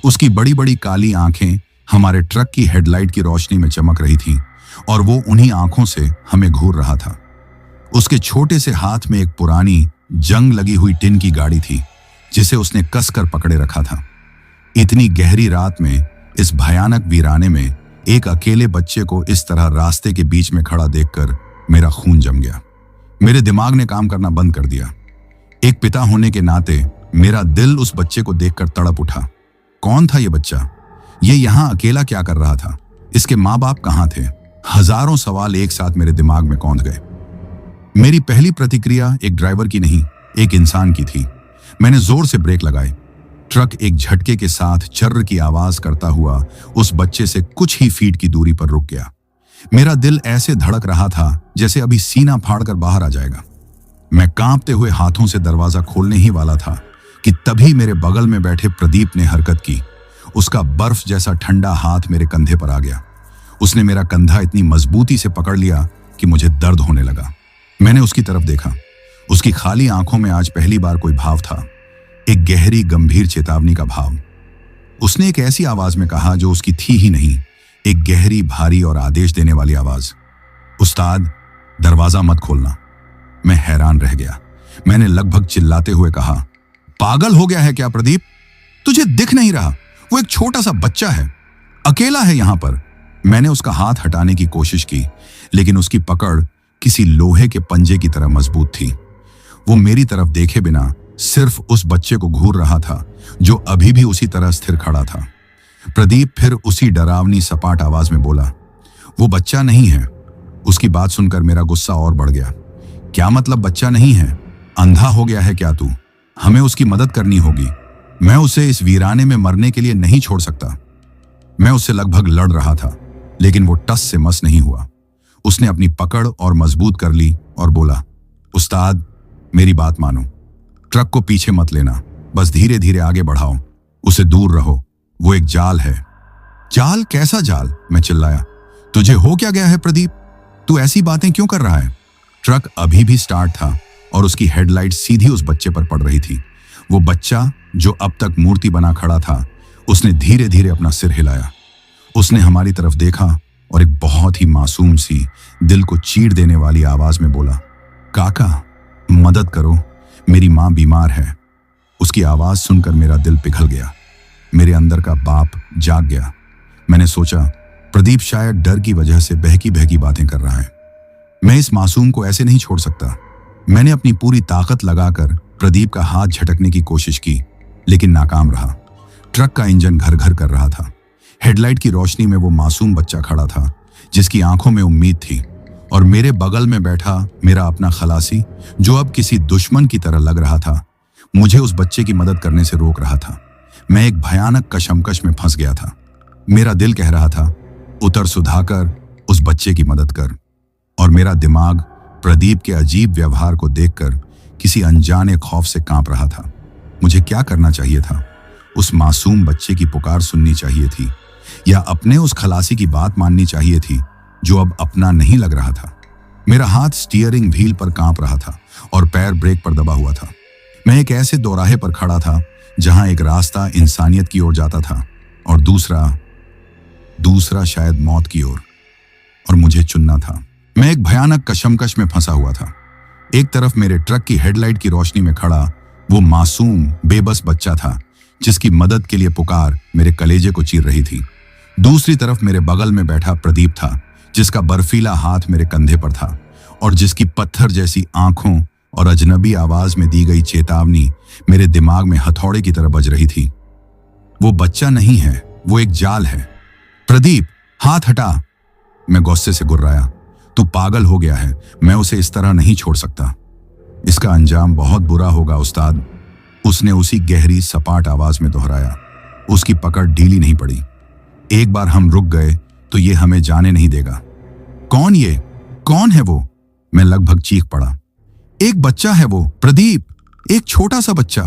उसकी बड़ी बड़ी काली आंखें हमारे ट्रक की हेडलाइट की रोशनी में चमक रही थीं और वो उन्हीं आंखों से हमें घूर रहा था। उसके छोटे से हाथ में एक पुरानी जंग लगी हुई टिन की गाड़ी थी, जिसे उसने कसकर पकड़े रखा था। इतनी गहरी रात में इस भयानक वीराने में एक अकेले बच्चे को इस तरह रास्ते के बीच में खड़ा देखकर मेरा खून जम गया। मेरे दिमाग ने काम करना बंद कर दिया। एक पिता होने के नाते मेरा दिल उस बच्चे को देखकर तड़प उठा। कौन था ये बच्चा? ये यहां अकेला क्या कर रहा था? इसके माँ बाप कहाँ थे? हजारों सवाल एक साथ मेरे दिमाग में कौंध गए। मेरी पहली प्रतिक्रिया एक ड्राइवर की नहीं, एक इंसान की थी। मैंने जोर से ब्रेक लगाए। ट्रक एक झटके के साथ चर्र की आवाज करता हुआ उस बच्चे से कुछ ही फीट की दूरी पर रुक गया। मेरा दिल ऐसे धड़क रहा था जैसे अभी सीना फाड़कर बाहर आ जाएगा। मैं कांपते हुए हाथों से दरवाजा खोलने ही वाला था कि तभी मेरे बगल में बैठे प्रदीप ने हरकत की। उसका बर्फ जैसा ठंडा हाथ मेरे कंधे पर आ गया। उसने मेरा कंधा इतनी मजबूती से पकड़ लिया कि मुझे दर्द होने लगा। मैंने उसकी तरफ देखा। उसकी खाली आंखों में आज पहली बार कोई भाव था, एक गहरी गंभीर चेतावनी का भाव। उसने एक ऐसी आवाज में कहा जो उसकी थी ही नहीं, एक गहरी, भारी और आदेश देने वाली आवाज। उस्ताद, दरवाजा मत खोलना। मैं हैरान रह गया। मैंने लगभग चिल्लाते हुए कहा, पागल हो गया है क्या प्रदीप? तुझे दिख नहीं रहा? वो एक छोटा सा बच्चा है, अकेला है यहां पर। मैंने उसका हाथ हटाने की कोशिश की, लेकिन उसकी पकड़ किसी लोहे के पंजे की तरह मजबूत थी। वो मेरी तरफ देखे बिना सिर्फ उस बच्चे को घूर रहा था जो अभी भी उसी तरह स्थिर खड़ा था। प्रदीप फिर उसी डरावनी सपाट आवाज में बोला, वो बच्चा नहीं है। उसकी बात सुनकर मेरा गुस्सा और बढ़ गया। क्या मतलब बच्चा नहीं है? अंधा हो गया है क्या तू? हमें उसकी मदद करनी होगी। मैं उसे इस वीराने में मरने के लिए नहीं छोड़ सकता। मैं उससे लगभग लड़ रहा था, लेकिन वो टस से मस नहीं हुआ। उसने अपनी पकड़ और मजबूत कर ली और बोला, उस्ताद, मेरी बात मानो। ट्रक को पीछे मत लेना, बस धीरे धीरे आगे बढ़ाओ। उसे दूर रहो, वो एक जाल है। जाल? कैसा जाल? मैं चिल्लाया। तुझे हो क्या गया है प्रदीप? तू ऐसी बातें क्यों कर रहा है? ट्रक अभी भी स्टार्ट था और उसकी हेडलाइट सीधी उस बच्चे पर पड़ रही थी। वो बच्चा जो अब तक मूर्ति बना खड़ा था, उसने धीरे धीरे अपना सिर हिलाया। उसने हमारी तरफ देखा और एक बहुत ही मासूम सी, दिल को चीर देने वाली आवाज में बोला, काका, मदद करो, मेरी मां बीमार है। उसकी आवाज सुनकर मेरा दिल पिघल गया। मेरे अंदर का बाप जाग गया। मैंने सोचा, प्रदीप शायद डर की वजह से बहकी बहकी बातें कर रहा है। मैं इस मासूम को ऐसे नहीं छोड़ सकता। मैंने अपनी पूरी ताकत लगाकर प्रदीप का हाथ झटकने की कोशिश की, लेकिन नाकाम रहा। ट्रक का इंजन घर घर कर रहा था। हेडलाइट की रोशनी में वो मासूम बच्चा खड़ा था, जिसकी आंखों में उम्मीद थी, और मेरे बगल में बैठा मेरा अपना खलासी, जो अब किसी दुश्मन की तरह लग रहा था, मुझे उस बच्चे की मदद करने से रोक रहा था। मैं एक भयानक कशमकश में फंस गया था। मेरा दिल कह रहा था, उतर सुधाकर, उस बच्चे की मदद कर, और मेरा दिमाग प्रदीप के अजीब व्यवहार को देखकर किसी अनजाने खौफ से कांप रहा था। मुझे क्या करना चाहिए था? उस मासूम बच्चे की पुकार सुननी चाहिए थी, या अपने उस खलासी की बात माननी चाहिए थी जो अब अपना नहीं लग रहा था। मेरा हाथ स्टीयरिंग व्हील पर कांप रहा था और पैर ब्रेक पर दबा हुआ था। मैं एक ऐसे दोराहे पर खड़ा था जहां एक रास्ता इंसानियत की ओर जाता था और दूसरा शायद मौत की ओर, और मुझे चुनना था। मैं एक भयानक कशमकश में फंसा हुआ था। एक तरफ मेरे ट्रक की हेडलाइट की रोशनी में खड़ा वो मासूम बेबस बच्चा था, जिसकी मदद के लिए पुकार मेरे कलेजे को चीर रही थी। दूसरी तरफ मेरे बगल में बैठा प्रदीप था, जिसका बर्फीला हाथ मेरे कंधे पर था और जिसकी पत्थर जैसी आंखों और अजनबी आवाज में दी गई चेतावनी मेरे दिमाग में हथौड़े की तरह बज रही थी। वो बच्चा नहीं है, वो एक जाल है। प्रदीप, हाथ हटा। मैं गुस्से से गुर्राया। तू पागल हो गया है, मैं उसे इस तरह नहीं छोड़ सकता। इसका अंजाम बहुत बुरा होगा उस्ताद, उसने उसी गहरी सपाट आवाज में दोहराया। उसकी पकड़ ढीली नहीं पड़ी। एक बार हम रुक गए तो ये हमें जाने नहीं देगा। कौन ये? कौन है वो? मैं लगभग चीख पड़ा। एक बच्चा है वो, प्रदीप, एक छोटा सा बच्चा।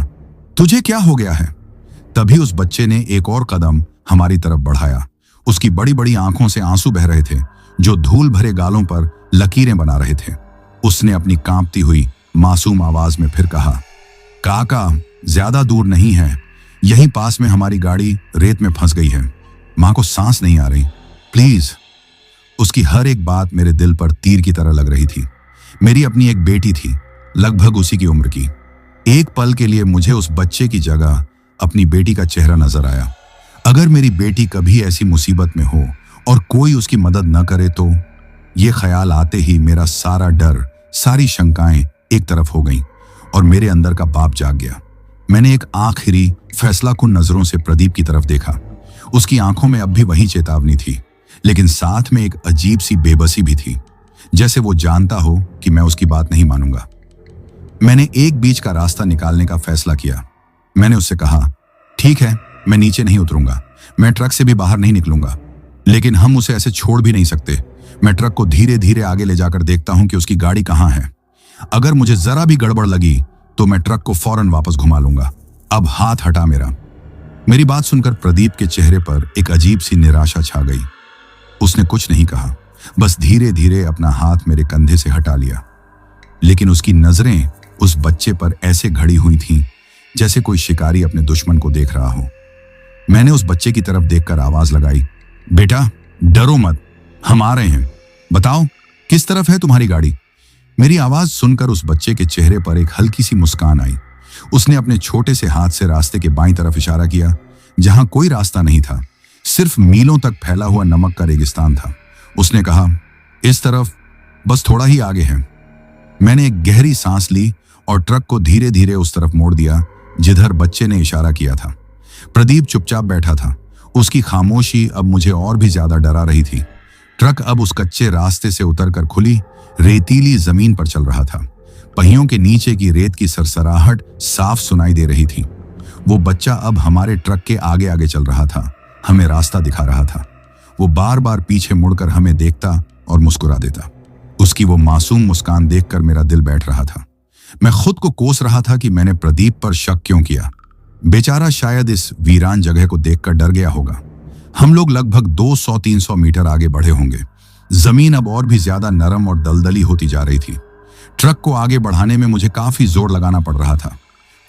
तुझे क्या हो गया है? तभी उस बच्चे ने एक और कदम हमारी तरफ बढ़ाया। उसकी बड़ी बड़ी आंखों से आंसू बह रहे थे, जो धूल भरे गालों पर लकीरें बना रहे थे। उसने अपनी कांपती हुई मासूम आवाज में फिर कहा, काका, ज्यादा दूर नहीं है, यहीं पास में हमारी गाड़ी रेत में फंस गई है। मां को सांस नहीं आ रही, प्लीज। उसकी हर एक बात मेरे दिल पर तीर की तरह लग रही थी। मेरी अपनी एक बेटी थी, लगभग उसी की उम्र की। एक पल के लिए मुझे उस बच्चे की जगह अपनी बेटी का चेहरा नजर आया। अगर मेरी बेटी कभी ऐसी मुसीबत में हो और कोई उसकी मदद न करे तो। ये ख्याल आते ही मेरा सारा डर, सारी शंकाएं एक तरफ हो गईं और मेरे अंदर का पाप जाग गया। मैंने एक आखिरी फैसलाकुन नजरों से प्रदीप की तरफ देखा। उसकी आंखों में अब भी वही चेतावनी थी, लेकिन साथ में एक अजीब सी बेबसी भी थी, जैसे वो जानता हो कि मैं उसकी बात नहीं मानूंगा। मैंने एक बीच का रास्ता निकालने का फैसला किया। मैंने उससे कहा, ठीक है, मैं नीचे नहीं उतरूंगा, मैं ट्रक से भी बाहर नहीं निकलूंगा, लेकिन हम उसे ऐसे छोड़ भी नहीं सकते। मैं ट्रक को धीरे धीरे आगे ले जाकर देखता हूं कि उसकी गाड़ी कहां है। अगर मुझे जरा भी गड़बड़ लगी तो मैं ट्रक को फौरन वापस घुमा लूंगा। अब हाथ हटा मेरा। मेरी बात सुनकर प्रदीप के चेहरे पर एक अजीब सी निराशा छा गई। उसने कुछ नहीं कहा, बस धीरे धीरे अपना हाथ मेरे कंधे से हटा लिया। लेकिन उसकी नजरें उस बच्चे पर ऐसे घड़ी हुई थीं जैसे कोई शिकारी अपने दुश्मन को देख रहा हो। मैंने उस बच्चे की तरफ देखकर आवाज लगाई, बेटा डरो मत, हम आ रहे हैं, बताओ किस तरफ है तुम्हारी गाड़ी। मेरी आवाज सुनकर उस बच्चे के चेहरे पर एक हल्की सी मुस्कान आई। उसने अपने छोटे से हाथ से रास्ते के बाईं तरफ इशारा किया, जहां कोई रास्ता नहीं था, सिर्फ मीलों तक फैला हुआ नमक का रेगिस्तान था। उसने कहा, इस तरफ, बस थोड़ा ही आगे है। मैंने एक गहरी सांस ली और ट्रक को धीरे धीरे उस तरफ मोड़ दिया जिधर बच्चे ने इशारा किया था। प्रदीप चुपचाप बैठा था। उसकी खामोशी अब मुझे और भी ज्यादा डरा रही थी। ट्रक अब उस कच्चे रास्ते से उतरकर खुली रेतीली जमीन पर चल रहा था। पहियों के नीचे की रेत की सरसराहट साफ सुनाई दे रही थी। वो बच्चा अब हमारे ट्रक के आगे आगे चल रहा था, हमें रास्ता दिखा रहा था। वो बार बार पीछे मुड़कर हमें देखता और मुस्कुरा देता। उसकी वो मासूम मुस्कान देखकर मेरा दिल बैठ रहा था। मैं खुद को कोस रहा था कि मैंने प्रदीप पर शक क्यों किया। बेचारा शायद इस वीरान जगह को देखकर डर गया होगा। हम लोग लगभग 200-300 मीटर आगे बढ़े होंगे। जमीन अब और भी ज्यादा नरम और दलदली होती जा रही थी। ट्रक को आगे बढ़ाने में मुझे काफी जोर लगाना पड़ रहा था।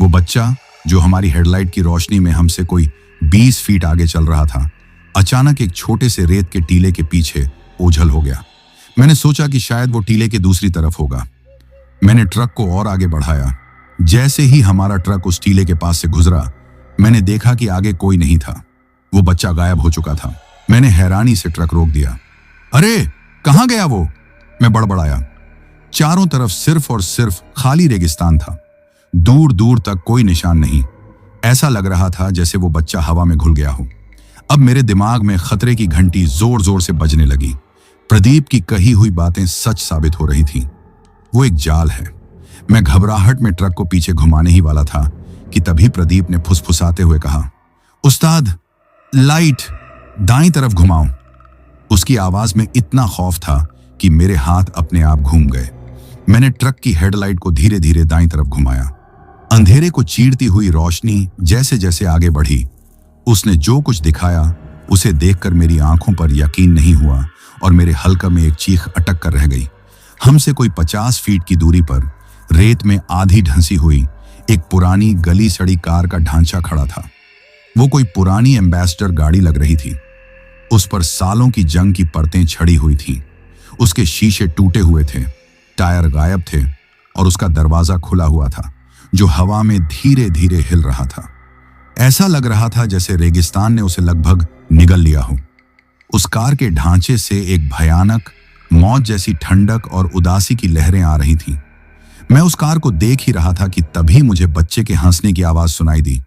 वो बच्चा, जो हमारी हेडलाइट की रोशनी में हमसे कोई 20 फीट आगे चल रहा था, अचानक एक छोटे से रेत के टीले के पीछे ओझल हो गया। मैंने सोचा कि शायद वो टीले के दूसरी तरफ होगा। मैंने ट्रक को और आगे बढ़ाया। जैसे ही हमारा ट्रक उस टीले के पास से गुजरा, मैंने देखा कि आगे कोई नहीं था। वो बच्चा गायब हो चुका था। मैंने हैरानी से ट्रक रोक दिया। अरे कहां गया वो? मैं बड़बड़ाया। चारों तरफ सिर्फ और सिर्फ खाली रेगिस्तान था। दूर दूर तक कोई निशान नहीं। ऐसा लग रहा था जैसे वो बच्चा हवा में घुल गया हो। अब मेरे दिमाग में खतरे की घंटी जोर जोर से बजने लगी। प्रदीप की कही हुई बातें सच साबित हो रही थीं। वो एक जाल है। मैं घबराहट में ट्रक को पीछे घुमाने ही वाला था कि तभी प्रदीप ने फुसफुसाते हुए कहा, उस्ताद, लाइट दाईं तरफ घुमाओ। उसकी आवाज में इतना खौफ था कि मेरे हाथ अपने आप घूम गए। मैंने ट्रक की हेडलाइट को धीरे धीरे दाईं तरफ घुमाया। अंधेरे को चीरती हुई रोशनी जैसे जैसे आगे बढ़ी, उसने जो कुछ दिखाया उसे देखकर मेरी आंखों पर यकीन नहीं हुआ और मेरे हल्का में एक चीख अटक कर रह गई। हमसे कोई 50 फीट की दूरी पर रेत में आधी ढंसी हुई एक पुरानी गली सड़ी कार का ढांचा खड़ा था। वो कोई पुरानी एम्बेसडर गाड़ी लग रही थी। उस पर सालों की जंग की परतें छड़ी हुई थीं। उसके शीशे टूटे हुए थे, टायर गायब थे और उसका दरवाजा खुला हुआ था, जो हवा में धीरे धीरे हिल रहा था। ऐसा लग रहा था जैसे रेगिस्तान ने उसे लगभग निगल लिया हो। उस कार के ढांचे से एक भयानक, मौत जैसी ठंडक और उदासी की लहरें आ रही थीं। मैं उस कार को देख ही रहा था कि तभी मुझे बच्चे के हंसने की आवाज सुनाई दी।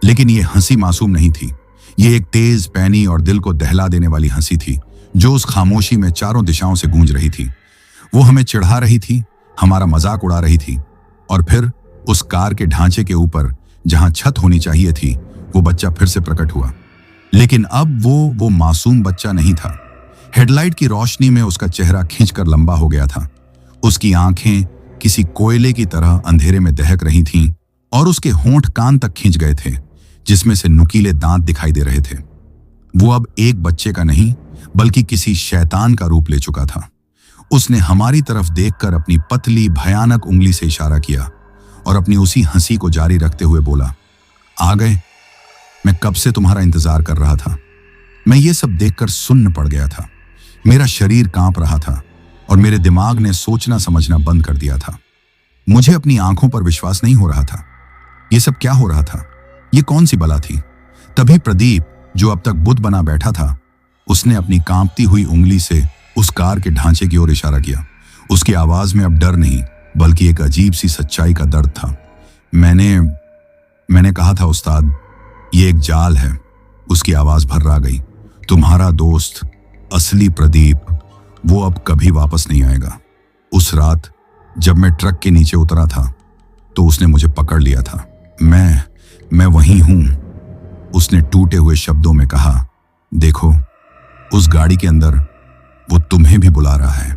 लेकिन ये हंसी मासूम नहीं थी। ये एक तेज, पैनी और दिल को दहला देने वाली हंसी थी, जो उस खामोशी में चारों दिशाओं से गूंज रही थी। वो हमें चिढ़ा रही थी, हमारा मजाक उड़ा रही थी। और फिर उस कार के ढांचे के ऊपर जहां छत होनी चाहिए थी, वो बच्चा फिर से प्रकट हुआ। लेकिन अब वो मासूम बच्चा नहीं था। हेडलाइट की रोशनी में उसका चेहरा खींचकर लंबा हो गया था। उसकी आंखें किसी कोयले की तरह अंधेरे में दहक रही थीं और उसके होंठ कान तक खींच गए थे, जिसमें से नुकीले दांत दिखाई दे रहे थे। वो अब एक बच्चे का नहीं, बल्कि किसी शैतान का रूप ले चुका था। उसने हमारी तरफ देखकर अपनी पतली भयानक उंगली से इशारा किया और अपनी उसी हंसी को जारी रखते हुए बोला, आ गए। मैं कब से तुम्हारा इंतजार कर रहा था। मैं ये सब देखकर सुन्न पड़ गया था। मेरा शरीर कांप रहा था और मेरे दिमाग ने सोचना समझना बंद कर दिया था। मुझे अपनी आंखों पर विश्वास नहीं हो रहा था। ये सब क्या हो रहा था? ये कौन सी बला थी? तभी प्रदीप, जो अब तक बुद्ध बना बैठा था, उसने अपनी कांपती हुई उंगली से उस कार के ढांचे की ओर इशारा किया। उसकी आवाज में अब डर नहीं, बल्कि एक अजीब सी सच्चाई का दर्द था। मैंने कहा था उस्ताद, ये एक जाल है। उसकी आवाज भर्रा गई। तुम्हारा दोस्त, असली प्रदीप, वो अब कभी वापस नहीं आएगा। उस रात जब मैं ट्रक के नीचे उतरा था तो उसने मुझे पकड़ लिया था। मैं वही हूं, उसने टूटे हुए शब्दों में कहा। देखो, उस गाड़ी के अंदर वो तुम्हें भी बुला रहा है।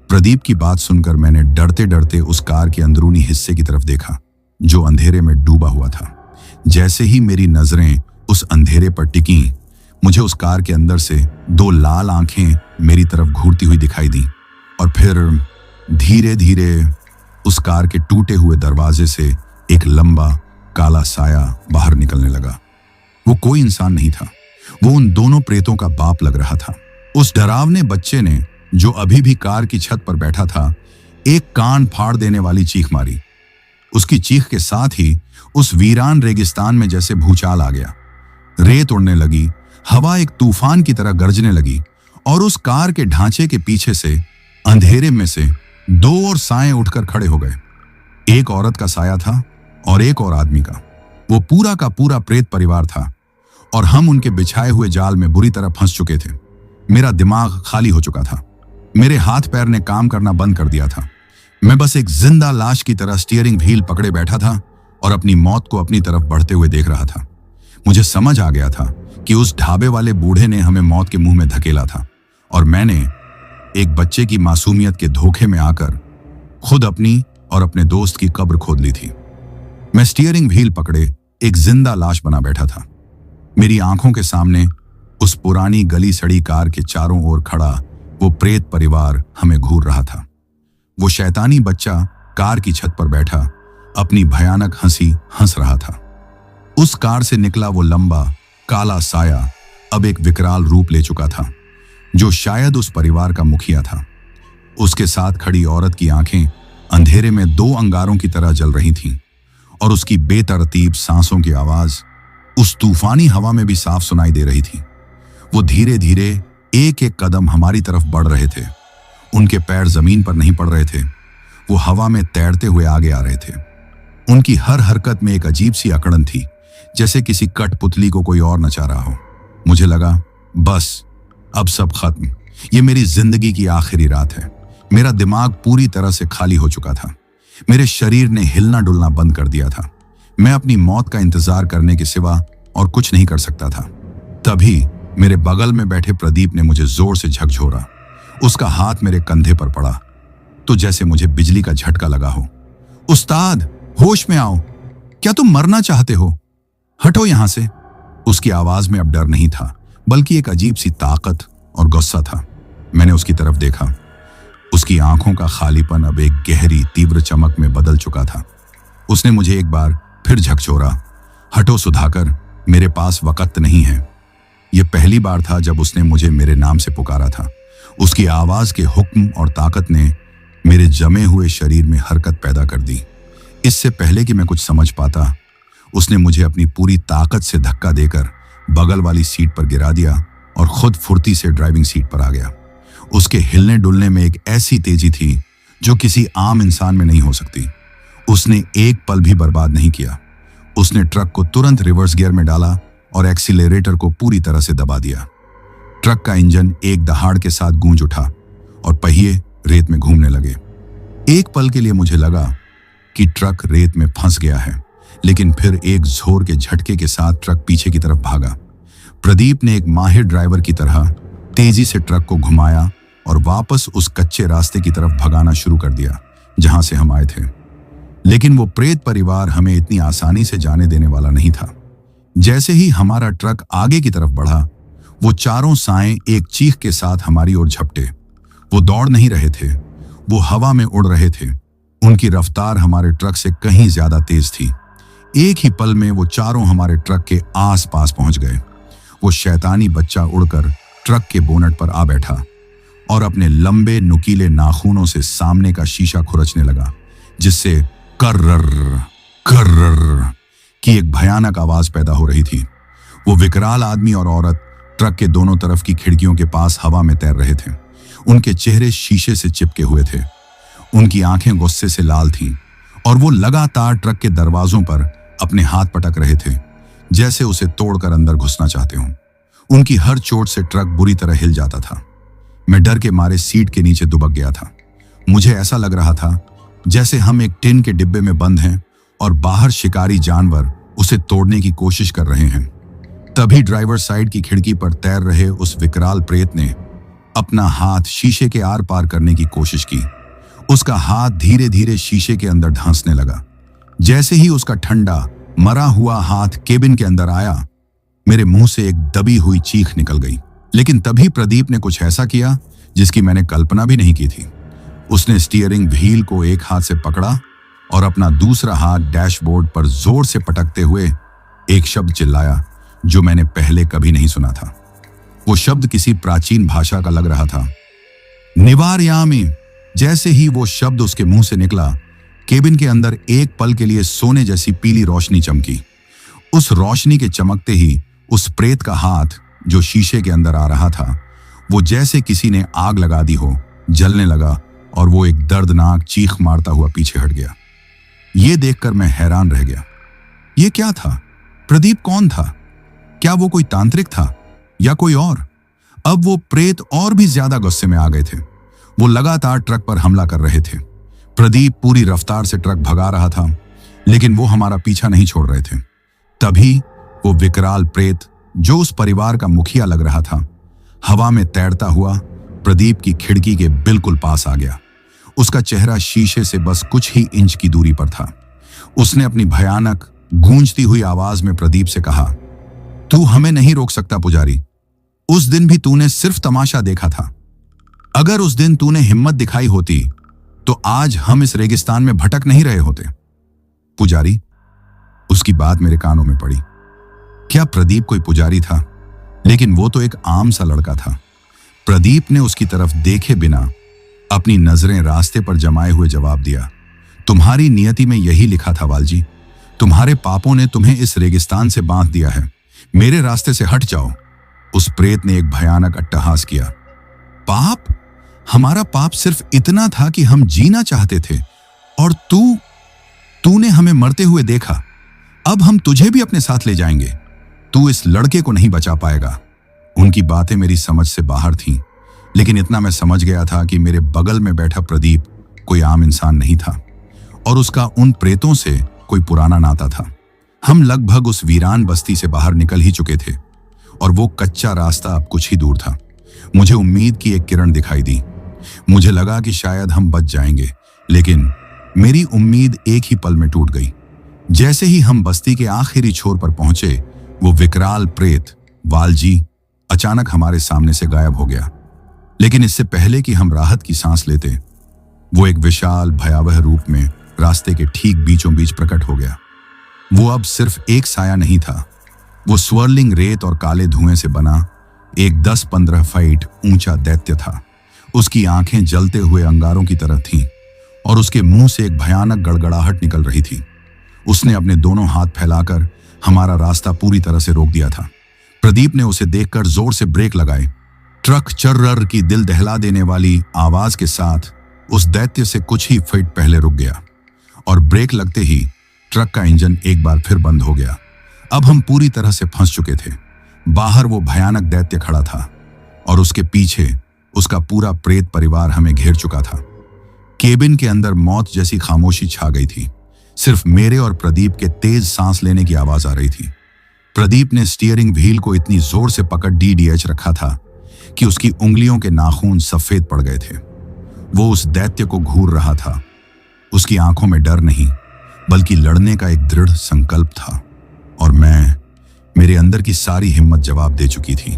प्रदीप की बात सुनकर मैंने डरते डरते उस कार के अंदरूनी हिस्से की तरफ देखा, जो अंधेरे में डूबा हुआ था। जैसे ही मेरी नजरें उस अंधेरे पर टिकीं, मुझे उस कार के अंदर से दो लाल आंखें मेरी तरफ घूरती हुई दिखाई दी। और फिर धीरे धीरे उस कार के टूटे हुए दरवाजे से एक लंबा काला साया बाहर निकलने लगा। वो कोई इंसान नहीं था, वो उन दोनों प्रेतों का बाप लग रहा था। उस डरावने बच्चे ने, जो अभी भी कार की छत पर बैठा था, एक कान फाड़ देने वाली चीख मारी। उसकी चीख के साथ ही उस वीरान रेगिस्तान में जैसे भूचाल आ गया। रेत उड़ने लगी, हवा एक तूफान की तरह गरजने लगी और उस कार के ढांचे के पीछे से अंधेरे में से दो और साए उठकर खड़े हो गए। एक औरत का साया था और एक और आदमी का। वो पूरा का पूरा प्रेत परिवार था और हम उनके बिछाए हुए जाल में बुरी तरह फंस चुके थे। मेरा दिमाग खाली हो चुका था। मेरे हाथ पैर ने काम करना बंद कर दिया था। मैं बस एक जिंदा लाश की तरह स्टीयरिंग व्हील पकड़े बैठा था और अपनी मौत को अपनी तरफ बढ़ते हुए देख रहा था। मुझे समझ आ गया था कि उस ढाबे वाले बूढ़े ने हमें मौत के मुंह में धकेला था और मैंने एक बच्चे की मासूमियत के धोखे में आकर खुद अपनी और अपने दोस्त की कब्र खोद ली थी। मैं स्टीयरिंग व्हील पकड़े एक जिंदा लाश बना बैठा था। मेरी आंखों के सामने उस पुरानी गली सड़ी कार के चारों ओर खड़ा वो प्रेत परिवार हमें घूर रहा था। वो शैतानी बच्चा कार की छत पर बैठा अपनी भयानक हंसी हंस रहा था। उस कार से निकला वो लंबा काला साया अब एक विकराल रूप ले चुका था, जो शायद उस परिवार का मुखिया था। उसके साथ खड़ी औरत की आंखें अंधेरे में दो अंगारों की तरह जल रही थीं और उसकी बेतरतीब सांसों की आवाज उस तूफानी हवा में भी साफ सुनाई दे रही थी। वो धीरे धीरे एक एक कदम हमारी तरफ बढ़ रहे थे। उनके पैर जमीन पर नहीं पड़ रहे थे, वो हवा में तैरते हुए आगे आ रहे थे। उनकी हर हरकत में एक अजीब सी अकड़न थी, जैसे किसी कठपुतली को कोई और नचा रहा हो। मुझे लगा, बस अब सब खत्म, ये मेरी जिंदगी की आखिरी रात है। मेरा दिमाग पूरी तरह से खाली हो चुका था। मेरे शरीर ने हिलना डुलना बंद कर दिया था। मैं अपनी मौत का इंतजार करने के सिवा और कुछ नहीं कर सकता था। तभी मेरे बगल में बैठे प्रदीप ने मुझे जोर से झकझोरा। उसका हाथ मेरे कंधे पर पड़ा तो जैसे मुझे बिजली का झटका लगा हो। उस्ताद, होश में आओ, क्या तुम मरना चाहते हो? हटो यहां से। उसकी आवाज में अब डर नहीं था, बल्कि एक अजीब सी ताकत और गुस्सा था। मैंने उसकी तरफ देखा। उसकी आंखों का खालीपन अब एक गहरी तीव्र चमक में बदल चुका था। उसने मुझे एक बार फिर झकझोरा। हटो सुधाकर, मेरे पास वक्त नहीं है। यह पहली बार था जब उसने मुझे मेरे नाम से पुकारा था। उसकी आवाज के हुक्म और ताकत ने मेरे जमे हुए शरीर में हरकत पैदा कर दी। इससे पहले कि मैं कुछ समझ पाता, उसने मुझे अपनी पूरी ताकत से धक्का देकर बगल वाली सीट पर गिरा दिया और खुद फुर्ती से ड्राइविंग सीट पर आ गया। उसके हिलने डुलने में एक ऐसी तेजी थी जो किसी आम इंसान में नहीं हो सकती। उसने एक पल भी बर्बाद नहीं किया। उसने ट्रक को तुरंत रिवर्स गियर में डाला और एक्सीलरेटर को पूरी तरह से दबा दिया। ट्रक का इंजन एक दहाड़ के साथ गूंज उठा और पहिए रेत में घूमने लगे। एक पल के लिए मुझे लगा कि ट्रक रेत में फंस गया है, लेकिन फिर एक जोर के झटके के साथ ट्रक पीछे की तरफ भागा। प्रदीप ने एक माहिर ड्राइवर की तरह तेजी से ट्रक को घुमाया और वापस उस कच्चे रास्ते की तरफ भगाना शुरू कर दिया जहां से हम आए थे। लेकिन वो प्रेत परिवार हमें इतनी आसानी से जाने देने वाला नहीं था। जैसे ही हमारा ट्रक आगे की तरफ बढ़ा, वो चारों साएं एक चीख के साथ हमारी ओर झपटे। वो दौड़ नहीं रहे थे, वो हवा में उड़ रहे थे। उनकी रफ्तार हमारे ट्रक से कहीं ज्यादा तेज थी। एक ही पल में वो चारों हमारे ट्रक के आस पास पहुंच गए। वो शैतानी बच्चा उड़कर ट्रक के बोनट पर आ बैठा और अपने लंबे नुकीले नाखूनों से सामने का शीशा खुरचने लगा, जिससे कर्रर कर्रर की एक भयानक आवाज पैदा हो रही थी। वो विकराल आदमी और औरत ट्रक के दोनों तरफ की खिड़कियों के पास हवा में तैर रहे थे। उनके चेहरे शीशे से चिपके हुए थे, उनकी आंखें गुस्से से लाल थीं और वो लगातार ट्रक के दरवाजों पर अपने हाथ पटक रहे थे, जैसे उसे तोड़कर अंदर घुसना चाहते हों। उनकी हर चोट से ट्रक बुरी तरह हिल जाता था। मैं डर के मारे सीट के नीचे दुबक गया था। मुझे ऐसा लग रहा था जैसे हम एक टिन के डिब्बे में बंद हैं और बाहर शिकारी जानवर उसे तोड़ने की कोशिश कर रहे हैं। तभी ड्राइवर साइड की खिड़की पर तैर रहे उस विकराल प्रेत ने अपना हाथ शीशे के आर पार करने की कोशिश की। उसका हाथ धीरे धीरे शीशे के अंदर धंसने लगा। जैसे ही उसका ठंडा मरा हुआ हाथ केबिन के अंदर आया, मेरे मुंह से एक दबी हुई चीख निकल गई। लेकिन तभी प्रदीप ने कुछ ऐसा किया जिसकी मैंने कल्पना भी नहीं की थी। उसने स्टीयरिंग व्हील को एक हाथ से पकड़ा और अपना दूसरा हाथ डैशबोर्ड पर जोर से पटकते हुए एक शब्द चिल्लाया जो मैंने पहले कभी नहीं सुना था। वो शब्द किसी प्राचीन भाषा का लग रहा था, निवारयामी। जैसे ही वो शब्द उसके मुंह से निकला, केबिन के अंदर एक पल के लिए सोने जैसी पीली रोशनी चमकी। उस रोशनी के चमकते ही उस प्रेत का हाथ जो शीशे के अंदर आ रहा था, वो जैसे किसी ने आग लगा दी हो, जलने लगा और वो एक दर्दनाक चीख मारता हुआ पीछे हट गया। ये देखकर मैं हैरान रह गया। ये क्या था? प्रदीप कौन था? क्या वो कोई तांत्रिक था या कोई और? अब वो प्रेत और भी ज्यादा गुस्से में आ गए थे। वो लगातार ट्रक पर हमला कर रहे थे। प्रदीप पूरी रफ्तार से ट्रक भगा रहा था, लेकिन वो हमारा पीछा नहीं छोड़ रहे थे। तभी वो विकराल प्रेत, जो उस परिवार का मुखिया लग रहा था, हवा में तैरता हुआ प्रदीप की खिड़की के बिल्कुल पास आ गया। उसका चेहरा शीशे से बस कुछ ही इंच की दूरी पर था। उसने अपनी भयानक गूंजती हुई आवाज में प्रदीप से कहा, तू हमें नहीं रोक सकता पुजारी। उस दिन भी तूने सिर्फ तमाशा देखा था। अगर उस दिन तूने हिम्मत दिखाई होती तो आज हम इस रेगिस्तान में भटक नहीं रहे होते। पुजारी, उसकी बात मेरे कानों में पड़ी। क्या प्रदीप कोई पुजारी था? लेकिन वो तो एक आम सा लड़का था। प्रदीप ने उसकी तरफ देखे बिना अपनी नजरें रास्ते पर जमाए हुए जवाब दिया, तुम्हारी नियति में यही लिखा था वालजी। तुम्हारे पापों ने तुम्हें इस रेगिस्तान से बांध दिया है। मेरे रास्ते से हट जाओ। उस प्रेत ने एक भयानक अट्टहास किया। पाप? हमारा पाप सिर्फ इतना था कि हम जीना चाहते थे, और तूने हमें मरते हुए देखा। अब हम तुझे भी अपने साथ ले जाएंगे। तू इस लड़के को नहीं बचा पाएगा। उनकी बातें मेरी समझ से बाहर थीं, लेकिन इतना मैं समझ गया था कि मेरे बगल में बैठा प्रदीप कोई आम इंसान नहीं था और उसका उन प्रेतों से कोई पुराना नाता था। हम लगभग उस वीरान बस्ती से बाहर निकल ही चुके थे और वो कच्चा रास्ता अब कुछ ही दूर था। मुझे उम्मीद की एक किरण दिखाई दी। मुझे लगा कि शायद हम बच जाएंगे, लेकिन मेरी उम्मीद एक ही पल में टूट गई। जैसे ही हम बस्ती के आखिरी छोर पर पहुंचे, वो विकराल प्रेत वालजी अचानक हमारे सामने से गायब हो गया। लेकिन इससे पहले कि हम राहत की सांस लेते, वो एक विशाल भयावह रूप में रास्ते के ठीक बीचों बीच प्रकट हो गया। वो अब सिर्फ एक साया नहीं था, वो स्वर्लिंग रेत और काले धुएं से बना एक 10-15 फीट ऊंचा दैत्य था। उसकी आंखें जलते हुए अंगारों की तरह थीं और उसके मुंह से एक भयानक गड़गड़ाहट निकल रही थी। उसने अपने दोनों हाथ फैलाकर हमारा रास्ता पूरी तरह से रोक दिया था। प्रदीप ने उसे देखकर जोर से ब्रेक लगाए। ट्रक चर्रर की दिल दहला देने वाली आवाज के साथ उस दैत्य से कुछ ही फीट पहले रुक गया और ब्रेक लगते ही ट्रक का इंजन एक बार फिर बंद हो गया। अब हम पूरी तरह से फंस चुके थे। बाहर वो भयानक दैत्य खड़ा था, और उसके पीछे उसका पूरा प्रेत परिवार हमें घेर चुका था। केबिन के अंदर मौत जैसी खामोशी छा गई थी। सिर्फ मेरे और प्रदीप के तेज सांस लेने की आवाज आ रही थी। प्रदीप ने स्टीयरिंग व्हील को इतनी जोर से पकड़ DDH रखा था कि उसकी उंगलियों के नाखून सफेद पड़ गए थे। वो उस दैत्य को घूर रहा था। उसकी आंखों में डर नहीं, बल्कि लड़ने का एक दृढ़ संकल्प था। और मेरे अंदर की सारी हिम्मत जवाब दे चुकी थी।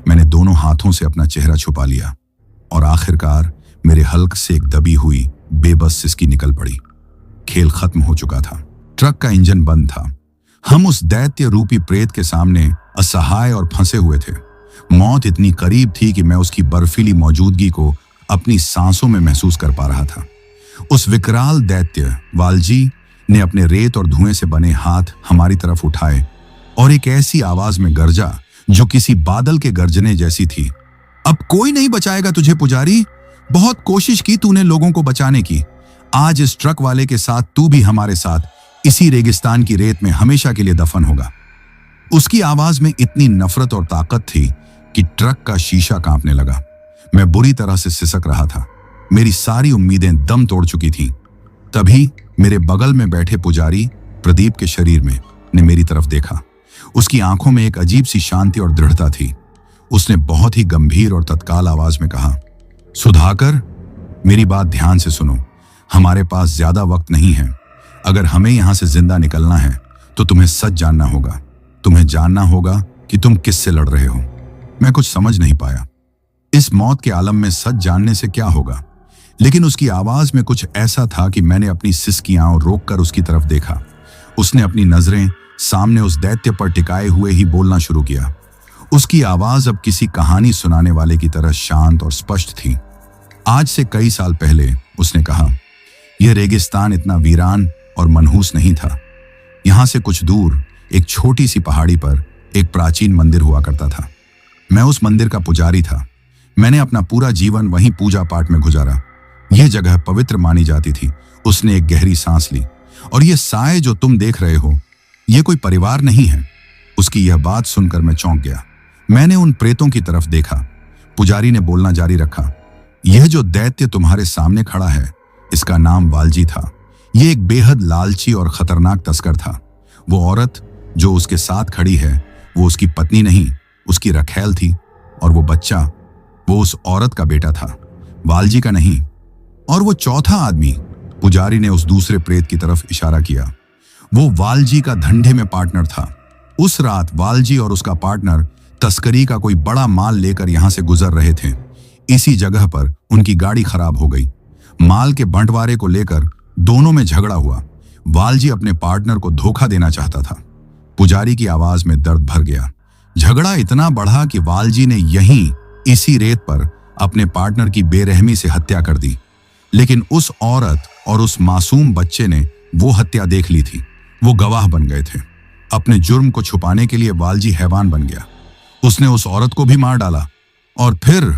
मैंने दोनों हाथों से अपना चेहरा छुपा लिया और आखिरकार मेरे हल्क से एक दबी हुई बेबस सिसकी निकल पड़ी। खेल खत्म हो चुका था। ट्रक का इंजन बंद था। हम उस दैत्य रूपी प्रेत के सामने असहाय और फंसे हुए थे। मौत इतनी करीब थी कि मैं उसकी बर्फीली मौजूदगी को अपनी सांसों में महसूस कर पा रहा था। उस विकराल दैत्य वालजी ने अपने रेत और धुएं से बने हाथ हमारी तरफ उठाए और एक ऐसी आवाज में गरजा जो किसी बादल के गर्जने जैसी थी। अब कोई नहीं बचाएगा तुझे पुजारी। बहुत कोशिश की तूने लोगों को बचाने की। आज इस ट्रक वाले के साथ तू भी हमारे साथ इसी रेगिस्तान की रेत में हमेशा के लिए दफन होगा। उसकी आवाज में इतनी नफरत और ताकत थी कि ट्रक का शीशा कांपने लगा। मैं बुरी तरह से सिसक रहा था। मेरी सारी उम्मीदें दम तोड़ चुकी थीं। तभी मेरे बगल में बैठे पुजारी प्रदीप के शरीर में ने मेरी तरफ देखा। उसकी आंखों में एक अजीब सी शांति और दृढ़ता थी। उसने बहुत ही गंभीर और तत्काल आवाज में कहा, सुधाकर, मेरी बात ध्यान से सुनो। हमारे पास ज्यादा वक्त नहीं है। अगर हमें यहां से जिंदा निकलना है तो तुम्हें सच जानना होगा। तुम्हें जानना होगा कि तुम किससे लड़ रहे हो। मैं कुछ समझ नहीं पाया। इस मौत के आलम में सच जानने से क्या होगा, लेकिन उसकी आवाज में कुछ ऐसा था कि मैंने अपनी सिसकियां रोककर उसकी तरफ देखा। उसने अपनी नजरें सामने उस दैत्य पर टिकाए हुए ही बोलना शुरू किया। उसकी आवाज अब किसी कहानी सुनाने वाले की तरह शांत और स्पष्ट थी। आज से कई साल पहले उसने कहा, यह रेगिस्तान इतना वीरान और मनहूस नहीं था। यहां से कुछ दूर एक छोटी सी पहाड़ी पर एक प्राचीन मंदिर हुआ करता था। मैं उस मंदिर का पुजारी था। मैंने अपना पूरा जीवन वहीं पूजा पाठ में गुजारा। यह जगह पवित्र मानी जाती थी। उसने एक गहरी सांस ली। और यह साए जो तुम देख रहे हो, यह कोई परिवार नहीं है। उसकी यह बात सुनकर मैं चौंक गया। मैंने उन प्रेतों की तरफ देखा। पुजारी ने बोलना जारी रखा, यह जो दैत्य तुम्हारे सामने खड़ा है, इसका नाम वालजी था। यह एक बेहद लालची और खतरनाक तस्कर था। वो औरत जो उसके साथ खड़ी है, वो उसकी पत्नी नहीं, उसकी रखैल थी। और वो बच्चा, वो उस औरत का बेटा था, वालजी का नहीं। और वो चौथा आदमी, पुजारी ने उस दूसरे प्रेत की तरफ इशारा किया, वो वालजी का धंधे में पार्टनर था। उस रात वालजी और उसका पार्टनर तस्करी का कोई बड़ा माल लेकर यहां से गुजर रहे थे। इसी जगह पर उनकी गाड़ी खराब हो गई। माल के बंटवारे को लेकर दोनों में झगड़ा हुआ। वालजी अपने पार्टनर को धोखा देना चाहता था। पुजारी की आवाज में दर्द भर गया। झगड़ा इतना बढ़ा कि वालजी ने यहीं इसी रेत पर अपने पार्टनर की बेरहमी से हत्या कर दी। लेकिन उस औरत और उस मासूम बच्चे ने वो हत्या देख ली थी। वो गवाह बन गए थे। अपने जुर्म को छुपाने के लिए वालजी हैवान बन गया। उसने उस औरत को भी मार डाला और फिर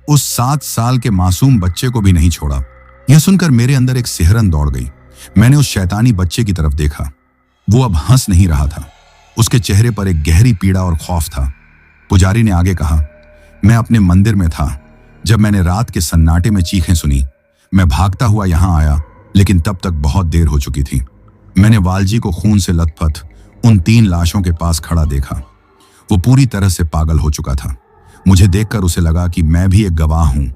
उस 7 साल के मासूम बच्चे को भी नहीं छोड़ा। यह सुनकर मेरे अंदर एक सिहरन दौड़ गई। मैंने उस शैतानी बच्चे की तरफ देखा। वो अब हंस नहीं रहा था। उसके चेहरे पर एक गहरी पीड़ा और खौफ था। पुजारी ने आगे कहा, मैं अपने मंदिर में था जब मैंने रात के सन्नाटे में चीखें सुनी। मैं भागता हुआ यहां आया, लेकिन तब तक बहुत देर हो चुकी थी। मैंने वालजी को खून से लथपथ उन 3 लाशों के पास खड़ा देखा। वो पूरी तरह से पागल हो चुका था। मुझे देखकर उसे लगा कि मैं भी एक गवाह हूं।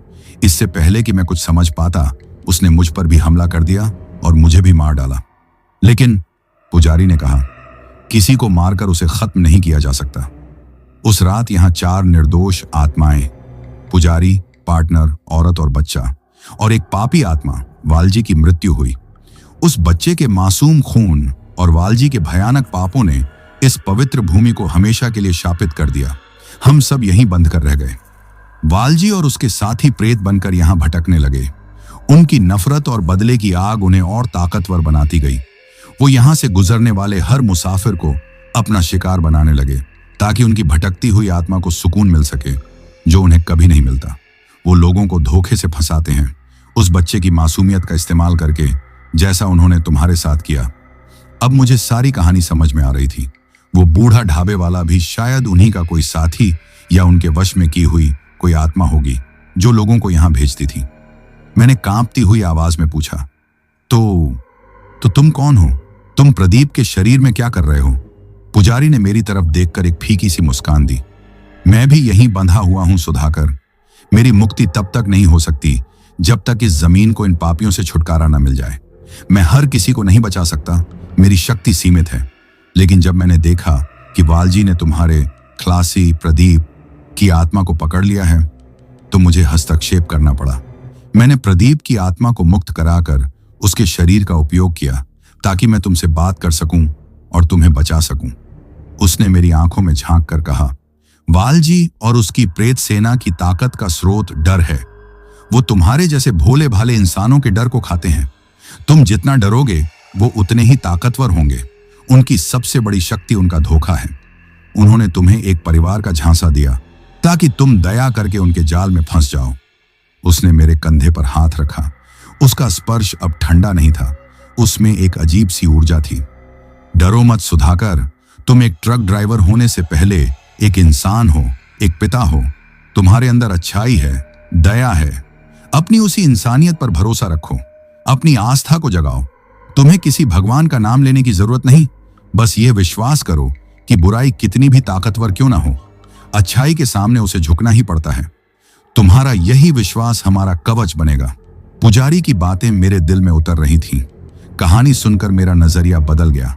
इससे पहले कि मैं कुछ समझ पाता, उसने मुझ पर भी हमला कर दिया और मुझे भी मार डाला। लेकिन पुजारी ने कहा, किसी को मारकर उसे खत्म नहीं किया जा सकता। उस रात यहां 4 निर्दोष आत्माएं, पुजारी, पार्टनर, औरत और बच्चा, और एक पापी आत्मा वालजी की मृत्यु हुई। उस बच्चे के मासूम खून और वालजी के भयानक पापों ने इस पवित्र भूमि को हमेशा के लिए शापित कर दिया। हम सब यहीं बंद कर रह गए। वालजी और उसके साथी प्रेत बनकर यहां भटकने लगे। उनकी नफरत और बदले की आग उन्हें और ताकतवर बनाती गई। वो यहां से गुजरने वाले हर मुसाफिर को अपना शिकार बनाने लगे, ताकि उनकी भटकती हुई आत्मा को सुकून मिल सके, जो उन्हें कभी नहीं मिलता। वो लोगों को धोखे से फंसाते हैं, उस बच्चे की मासूमियत का इस्तेमाल करके, जैसा उन्होंने तुम्हारे साथ किया। अब मुझे सारी कहानी समझ में आ रही थी। वो बूढ़ा ढाबे वाला भी शायद उन्हीं का कोई साथी या उनके वश में की हुई कोई आत्मा होगी जो लोगों को यहां भेजती थी। मैंने कांपती हुई आवाज में पूछा, तो तुम कौन हो? तुम प्रदीप के शरीर में क्या कर रहे हो? पुजारी ने मेरी तरफ देखकर एक फीकी सी मुस्कान दी। मैं भी यहीं बंधा हुआ हूं सुधाकर। मेरी मुक्ति तब तक नहीं हो सकती जब तक इस जमीन को इन पापियों से छुटकारा न मिल जाए। मैं हर किसी को नहीं बचा सकता, मेरी शक्ति सीमित है। लेकिन जब मैंने देखा कि वालजी ने तुम्हारे खलासी प्रदीप की आत्मा को पकड़ लिया है, तो मुझे हस्तक्षेप करना पड़ा। मैंने प्रदीप की आत्मा को मुक्त कराकर उसके शरीर का उपयोग किया ताकि मैं तुमसे बात कर सकूं और तुम्हें बचा सकूं। उसने मेरी आंखों में झांक कर कहा, वालजी और उसकी प्रेत सेना की ताकत का स्रोत डर है। वो तुम्हारे जैसे भोले भाले इंसानों के डर को खाते हैं। तुम जितना डरोगे वो उतने ही ताकतवर होंगे। उनकी सबसे बड़ी शक्ति उनका धोखा है। उन्होंने तुम्हें एक परिवार का झांसा दिया ताकि तुम दया करके उनके जाल में फंस जाओ। उसने मेरे कंधे पर हाथ रखा। उसका स्पर्श अब ठंडा नहीं था, उसमें एक अजीब सी ऊर्जा थी। डरो मत सुधाकर, तुम एक ट्रक ड्राइवर होने से पहले एक इंसान हो, एक पिता हो। तुम्हारे अंदर अच्छाई है, दया है। अपनी उसी इंसानियत पर भरोसा रखो, अपनी आस्था को जगाओ। तुम्हें किसी भगवान का नाम लेने की जरूरत नहीं, बस यह विश्वास करो कि बुराई कितनी भी ताकतवर क्यों ना हो, अच्छाई के सामने उसे झुकना ही पड़ता है। तुम्हारा यही विश्वास हमारा कवच बनेगा। पुजारी की बातें मेरे दिल में उतर रही थीं। कहानी सुनकर मेरा नजरिया बदल गया।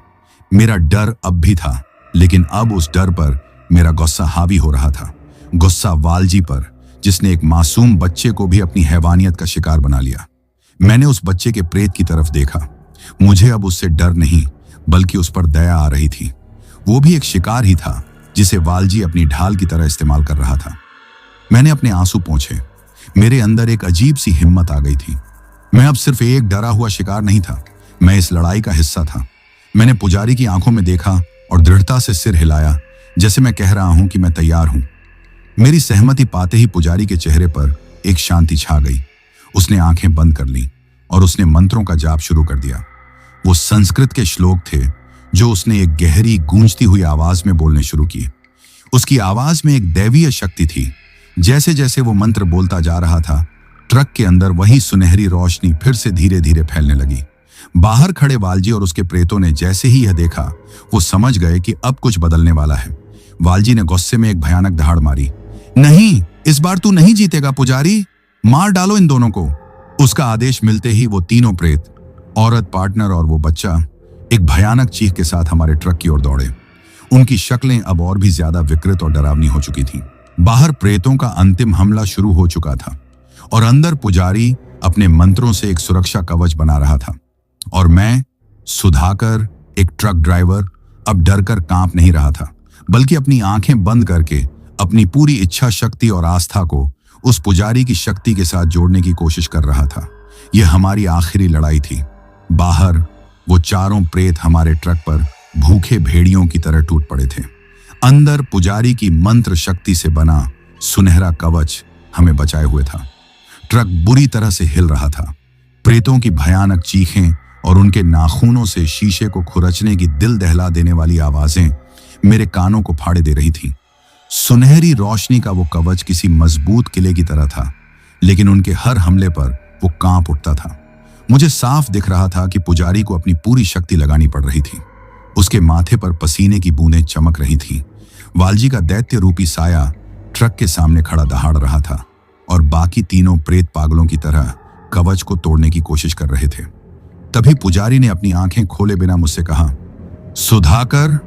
मेरा डर अब भी था, लेकिन अब उस डर पर मेरा गुस्सा हावी हो रहा था। गुस्सा वालजी पर, जिसने एक मासूम बच्चे को भी अपनी हैवानियत का शिकार बना लिया। मैंने उस बच्चे के प्रेत की तरफ देखा। मुझे अब उससे डर नहीं, बल्कि उस पर दया आ रही थी। वो भी एक शिकार ही था जिसे वालजी अपनी ढाल की तरह इस्तेमाल कर रहा था। मैंने अपने आंसू पोंछे। मेरे अंदर एक अजीब सी हिम्मत आ गई थी। मैं अब सिर्फ एक डरा हुआ शिकार नहीं था, मैं इस लड़ाई का हिस्सा था। मैंने पुजारी की आंखों में देखा और दृढ़ता से सिर हिलाया, जैसे मैं कह रहा हूं कि मैं तैयार हूं। मेरी सहमति पाते ही पुजारी के चेहरे पर एक शांति छा गई। उसने आंखें बंद कर लीं और उसने मंत्रों का जाप शुरू कर दिया। वो संस्कृत के श्लोक थे जो उसने एक गहरी गूंजती हुई आवाज में बोलने शुरू किए। उसकी आवाज में एक दैवीय शक्ति थी। जैसे जैसे वो मंत्र बोलता जा रहा था, ट्रक के अंदर वही सुनहरी रोशनी फिर से धीरे धीरे फैलने लगी। बाहर खड़े वालजी और उसके प्रेतों ने जैसे ही यह देखा, वो समझ गए कि अब कुछ बदलने वाला है। वालजी ने गुस्से में एक भयानक दहाड़ मारी। नहीं, इस बार तू नहीं जीतेगा पुजारी, मार डालो इन दोनों को। उसका आदेश मिलते ही वो तीनों प्रेत, औरत, पार्टनर और वो बच्चा, एक भयानक चीख के साथ हमारे ट्रक की ओर दौड़े। उनकी शक्लें अब और भी ज्यादा विकृत और डरावनी हो चुकी थीं। बाहर प्रेतों का अंतिम हमला शुरू हो चुका था और अंदर पुजारी अपने मंत्रों से एक सुरक्षा कवच बना रहा था। और मैं, सुधाकर, एक ट्रक ड्राइवर, अब डरकर कांप नहीं रहा था, बल्कि अपनी आंखें बंद करके अपनी पूरी इच्छा शक्ति और आस्था को उस पुजारी की शक्ति के साथ जोड़ने की कोशिश कर रहा था। यह हमारी आखिरी लड़ाई थी। बाहर वो चारों प्रेत हमारे ट्रक पर भूखे भेड़ियों की तरह टूट पड़े थे। अंदर पुजारी की मंत्र शक्ति से बना सुनहरा कवच हमें बचाए हुए था। ट्रक बुरी तरह से हिल रहा था। प्रेतों की भयानक चीखें और उनके नाखूनों से शीशे को खुरचने की दिल दहला देने वाली आवाजें मेरे कानों को फाड़े दे रही थीं। सुनहरी रोशनी का वो कवच किसी मजबूत किले की तरह था, लेकिन उनके हर हमले पर वो कांप उठता था। मुझे साफ दिख रहा था कि पुजारी को अपनी पूरी शक्ति लगानी पड़ रही थी। उसके माथे पर पसीने की बूंदें चमक रही थीं। वालजी का दैत्य रूपी साया ट्रक के सामने खड़ा दहाड़ रहा था और बाकी तीनों प्रेत पागलों की तरह कवच को तोड़ने की कोशिश कर रहे थे। तभी पुजारी ने अपनी आंखें खोले बिना मुझसे कहा, सुधाकर,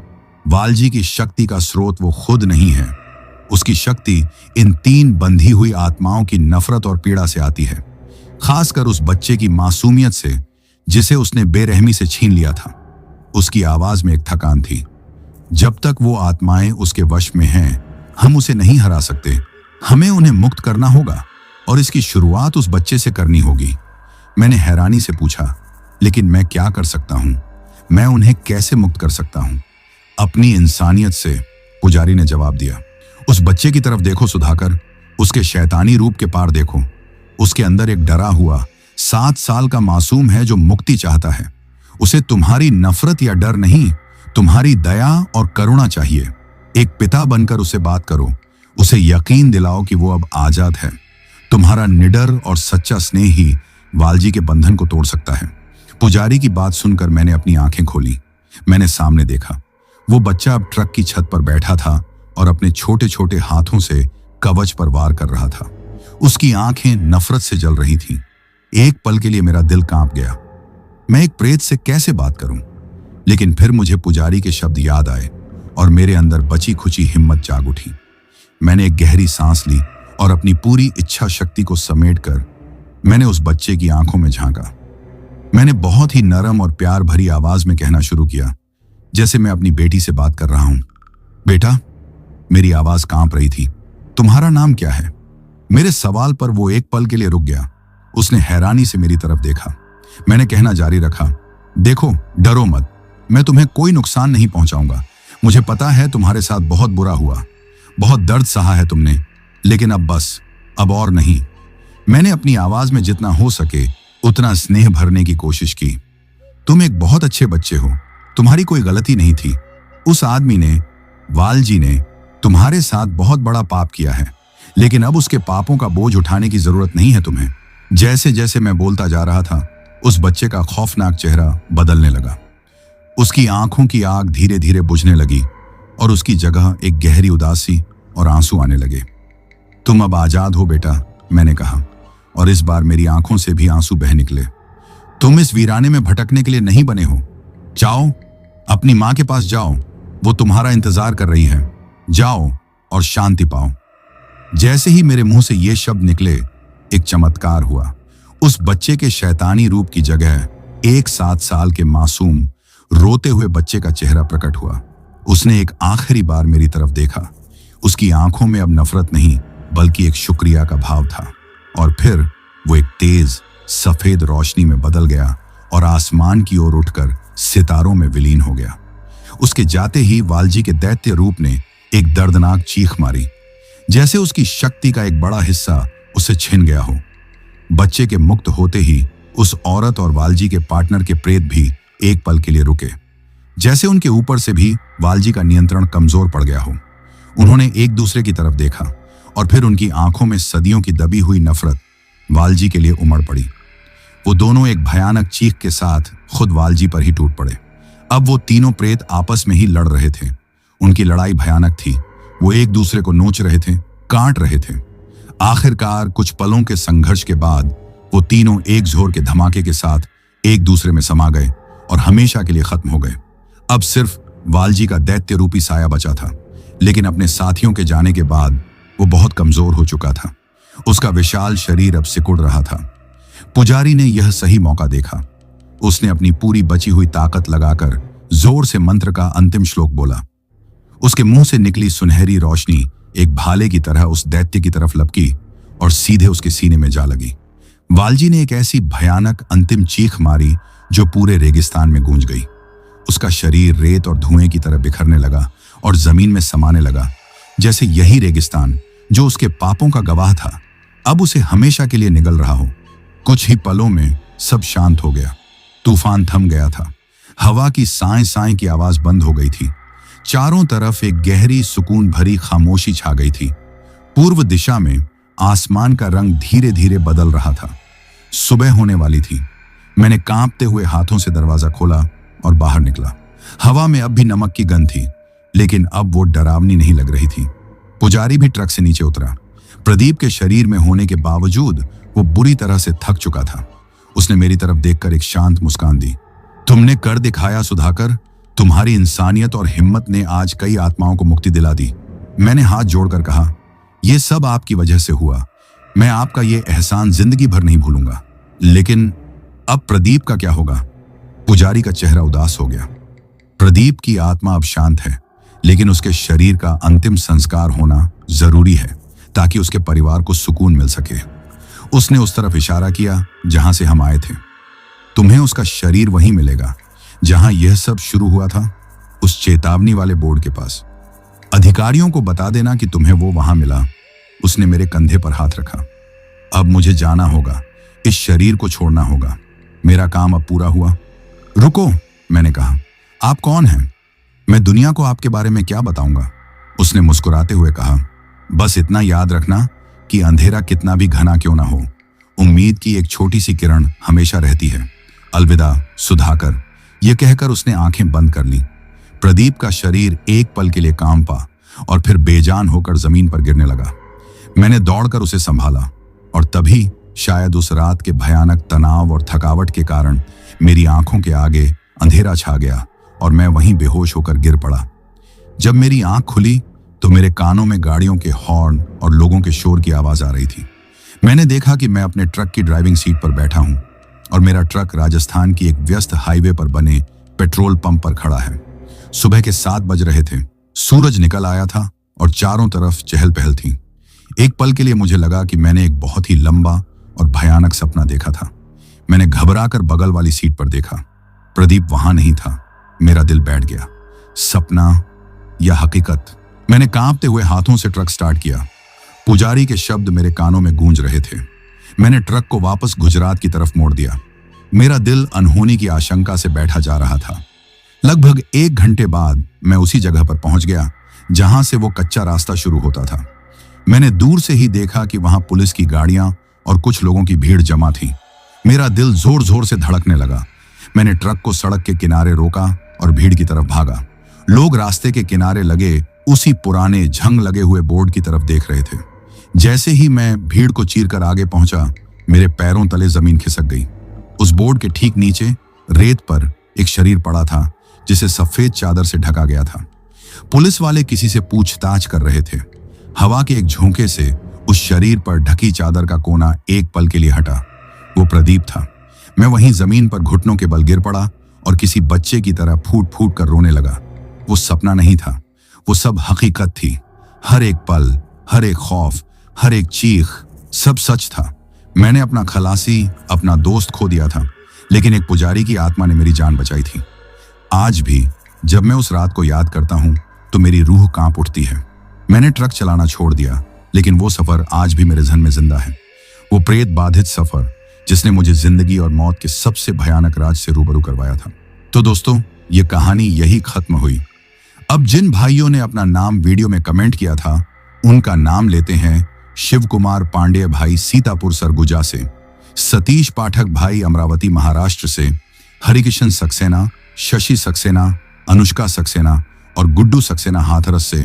वालजी की शक्ति का स्रोत वो खुद नहीं है। उसकी शक्ति इन तीन बंधी हुई आत्माओं की नफरत और पीड़ा से आती है, खासकर उस बच्चे की मासूमियत से जिसे उसने बेरहमी से छीन लिया था। उसकी आवाज में एक थकान थी। जब तक वो आत्माएं उसके वश में हैं, हम उसे नहीं हरा सकते। हमें उन्हें मुक्त करना होगा और इसकी शुरुआत उस बच्चे से करनी होगी। मैंने हैरानी से पूछा, लेकिन मैं क्या कर सकता हूं? मैं उन्हें कैसे मुक्त कर सकता हूं? अपनी इंसानियत से, पुजारी ने जवाब दिया। उस बच्चे की तरफ देखो सुधाकर, उसके शैतानी रूप के पार देखो। उसके अंदर एक डरा हुआ 7 साल का मासूम है जो मुक्ति चाहता है। उसे तुम्हारी नफरत या डर नहीं, तुम्हारी दया और करुणा चाहिए। एक पिता बनकर उसे बात करो। उसे यकीन दिलाओ कि वो अब आजाद है। तुम्हारा निडर और सच्चा स्नेह ही वालजी के बंधन को तोड़ सकता है। पुजारी की बात सुनकर मैंने अपनी आंखें खोली। मैंने सामने देखा, वो बच्चा अब ट्रक की छत पर बैठा था और अपने छोटे छोटे हाथों से कवच पर वार कर रहा था। उसकी आंखें नफरत से जल रही थीं। एक पल के लिए मेरा दिल कांप गया। मैं एक प्रेत से कैसे बात करूं? लेकिन फिर मुझे पुजारी के शब्द याद आए और मेरे अंदर बची खुची हिम्मत जाग उठी। मैंने एक गहरी सांस ली और अपनी पूरी इच्छा शक्ति को समेटकर मैंने उस बच्चे की आंखों में झांका। मैंने बहुत ही नरम और प्यार भरी आवाज में कहना शुरू किया, जैसे मैं अपनी बेटी से बात कर रहा हूं। बेटा, मेरी आवाज कांप रही थी। तुम्हारा नाम क्या है? मेरे सवाल पर वो एक पल के लिए रुक गया। उसने हैरानी से मेरी तरफ देखा। मैंने कहना जारी रखा, देखो, डरो मत, मैं तुम्हें कोई नुकसान नहीं पहुंचाऊंगा। मुझे पता है तुम्हारे साथ बहुत बुरा हुआ, बहुत दर्द सहा है तुमने, लेकिन अब बस, अब और नहीं। मैंने अपनी आवाज में जितना हो सके उतना स्नेह भरने की कोशिश की। तुम एक बहुत अच्छे बच्चे हो, तुम्हारी कोई गलती नहीं थी। उस आदमी ने, वालजी ने, तुम्हारे साथ बहुत बड़ा पाप किया है, लेकिन अब उसके पापों का बोझ उठाने की जरूरत नहीं है तुम्हें। जैसे जैसे मैं बोलता जा रहा था, उस बच्चे का खौफनाक चेहरा बदलने लगा। उसकी आंखों की आग धीरे धीरे बुझने लगी और उसकी जगह एक गहरी उदासी और आंसू आने लगे। तुम अब आजाद हो बेटा, मैंने कहा, और इस बार मेरी आंखों से भी आंसू बह निकले। तुम इस वीराने में भटकने के लिए नहीं बने हो। जाओ, अपनी मां के पास जाओ, वो तुम्हारा इंतजार कर रही है। जाओ और शांति पाओ। जैसे ही मेरे मुंह से ये शब्द निकले, एक चमत्कार हुआ। उस बच्चे के शैतानी रूप की जगह एक 7 साल के मासूम रोते हुए बच्चे का चेहरा प्रकट हुआ। उसने एक आखिरी बार मेरी तरफ देखा। उसकी आंखों में अब नफरत नहीं, बल्कि एक शुक्रिया का भाव था। और फिर वो एक तेज सफेद रोशनी में बदल गया और आसमान की ओर उठकर सितारों में विलीन हो गया। उसके जाते ही वालजी के दैत्य रूप ने एक दर्दनाक चीख मारी, जैसे उसकी शक्ति का एक बड़ा हिस्सा उसे छिन गया हो। बच्चे के मुक्त होते ही उस औरत और वालजी के पार्टनर के प्रेत भी एक पल के लिए रुके, जैसे उनके ऊपर से भी वालजी का नियंत्रण कमजोर पड़ गया हो। उन्होंने एक दूसरे की तरफ देखा और फिर उनकी आंखों में सदियों की दबी हुई नफरत वालजी के लिए उमड़ पड़ी। वो दोनों एक भयानक चीख के साथ खुद वालजी पर ही टूट पड़े। अब वो तीनों प्रेत आपस में ही लड़ रहे थे। उनकी लड़ाई भयानक थी। वो एक दूसरे को नोच रहे थे, काट रहे थे। आखिरकार कुछ पलों के संघर्ष के बाद वो तीनों एक जोर के धमाके के साथ एक दूसरे में समा गए और हमेशा के लिए खत्म हो गए। अब सिर्फ वालजी का दैत्य रूपी साया बचा था, लेकिन अपने साथियों के जाने के बाद वो बहुत कमजोर हो चुका था। उसका विशाल शरीर अब सिकुड़ रहा था। पुजारी ने यह सही मौका देखा। उसने अपनी पूरी बची हुई ताकत लगाकर जोर से मंत्र का अंतिम श्लोक बोला। उसके मुंह से निकली सुनहरी रोशनी एक भाले की तरह उस दैत्य की तरफ लपकी और सीधे उसके सीने में जा लगी। वालजी ने एक ऐसी भयानक अंतिम चीख मारी जो पूरे रेगिस्तान में गूंज गई। उसका शरीर रेत और धुएं की तरह बिखरने लगा और जमीन में समाने लगा, जैसे यही रेगिस्तान जो उसके पापों का गवाह था अब उसे हमेशा के लिए निगल रहा हो। कुछ ही पलों में सब शांत हो गया। तूफान थम गया था। हवा की साएं साएं की आवाज बंद हो गई थी। चारों तरफ एक गहरी सुकून भरी खामोशी छा गई थी। पूर्व दिशा में आसमान का रंग धीरे धीरे बदल रहा था। सुबह होने वाली थी। मैंने कांपते हुए हाथों से दरवाजा खोला और बाहर निकला। हवा में अब भी नमक की गंध थी, लेकिन अब वो डरावनी नहीं लग रही थी। पुजारी भी ट्रक से नीचे उतरा। प्रदीप के शरीर में होने के बावजूद वो बुरी तरह से थक चुका था। उसने मेरी तरफ देखकर एक शांत मुस्कान दी। तुमने कर दिखाया सुधाकर। तुम्हारी इंसानियत और हिम्मत ने आज कई आत्माओं को मुक्ति दिला दी। मैंने हाथ जोड़कर कहा, यह सब आपकी वजह से हुआ। मैं आपका ये एहसान जिंदगी भर नहीं भूलूंगा। लेकिन अब प्रदीप का क्या होगा? पुजारी का चेहरा उदास हो गया। प्रदीप की आत्मा अब शांत है, लेकिन उसके शरीर का अंतिम संस्कार होना जरूरी है ताकि उसके परिवार को सुकून मिल सके। उसने उस तरफ इशारा किया जहां से हम आए थे। तुम्हें उसका शरीर वहीं मिलेगा जहां यह सब शुरू हुआ था, उस चेतावनी वाले बोर्ड के पास। अधिकारियों को बता देना कि तुम्हें वो वहां मिला। उसने मेरे कंधे पर हाथ रखा। अब मुझे जाना होगा, इस शरीर को छोड़ना होगा। मेरा काम अब पूरा हुआ। रुको, मैंने कहा, आप कौन हैं? मैं दुनिया को आपके बारे में क्या बताऊंगा? उसने मुस्कुराते हुए कहा, बस इतना याद रखना कि अंधेरा कितना भी घना क्यों ना हो, उम्मीद की एक छोटी सी किरण हमेशा रहती है। अलविदा सुधाकर, यह कहकर उसने आंखें बंद कर ली। प्रदीप का शरीर एक पल के लिए कांप पा और फिर बेजान होकर जमीन पर गिरने लगा। मैंने दौड़कर उसे संभाला और तभी शायद उस रात के भयानक तनाव और थकावट के कारण मेरी आंखों के आगे अंधेरा छा गया और मैं वहीं बेहोश होकर गिर पड़ा। जब मेरी आंख खुली तो मेरे कानों में गाड़ियों के हॉर्न और लोगों के शोर की आवाज आ रही थी। मैंने देखा कि मैं अपने ट्रक की ड्राइविंग सीट पर बैठा हूं और मेरा ट्रक राजस्थान की एक व्यस्त हाईवे पर बने पेट्रोल पंप पर खड़ा है। सुबह के 7 बज रहे थे, सूरज निकल आया था और चारों तरफ चहल पहल थी। एक पल के लिए मुझे लगा कि मैंने एक बहुत ही लंबा और भयानक सपना देखा था। मैंने घबराकर बगल वाली सीट पर देखा। प्रदीप वहां नहीं था। मेरा दिल बैठ गया। सपना या हकीकत? मैंने कांपते हुए हाथों से ट्रक स्टार्ट किया। पुजारी के शब्द मेरे कानों में गूंज रहे थे। मैंने ट्रक को वापस गुजरात की तरफ मोड़ दिया। मेरा दिल अनहोनी की आशंका से बैठा जा रहा था। लगभग 1 घंटे बाद मैं उसी जगह पर पहुंच गया जहां से वो कच्चा रास्ता शुरू होता था। मैंने दूर से ही देखा कि वहां पुलिस की गाड़ियां और कुछ लोगों की भीड़ जमा थी। मेरा दिल जोर जोर से धड़कने लगा। मैंने ट्रक को सड़क के किनारे रोका और भीड़ की तरफ भागा। लोग रास्ते के किनारे लगे उसी पुराने झंग लगे हुए बोर्ड की तरफ देख रहे थे। जैसे ही मैं भीड़ को चीरकर आगे पहुंचा, मेरे पैरों तले जमीन खिसक गई। उस बोर्ड के ठीक नीचे रेत पर एक शरीर पड़ा था जिसे सफेद चादर से ढका गया था। पुलिस वाले किसी से पूछताछ कर रहे थे। हवा के एक झोंके से उस शरीर पर ढकी चादर का कोना एक पल के लिए हटा। वो प्रदीप था। मैं वहीं जमीन पर घुटनों के बल गिर पड़ा और किसी बच्चे की तरह फूट फूट कर रोने लगा। वो सपना नहीं था, वो सब हकीकत थी। हर एक पल, हर एक खौफ, हर एक चीख, सब सच था। मैंने अपना खलासी, अपना दोस्त खो दिया था, लेकिन एक पुजारी की आत्मा ने मेरी जान बचाई थी। आज भी जब मैं उस रात को याद करता हूं तो मेरी रूह कांप उठती है। मैंने ट्रक चलाना छोड़ दिया, लेकिन वो सफर आज भी मेरे जहन में जिंदा है। वो प्रेत बाधित सफर जिसने मुझे जिंदगी और मौत के सबसे भयानक राज से रूबरू करवाया था। तो दोस्तों, ये कहानी यही खत्म हुई। अब जिन भाइयों ने अपना नाम वीडियो में कमेंट किया था, उनका नाम लेते हैं शिव कुमार पांडेय भाई सीतापुर सरगुजा से, सतीश पाठक भाई अमरावती महाराष्ट्र से, हरिकिशन सक्सेना, शशि सक्सेना, अनुष्का सक्सेना और गुड्डू सक्सेना हाथरस से,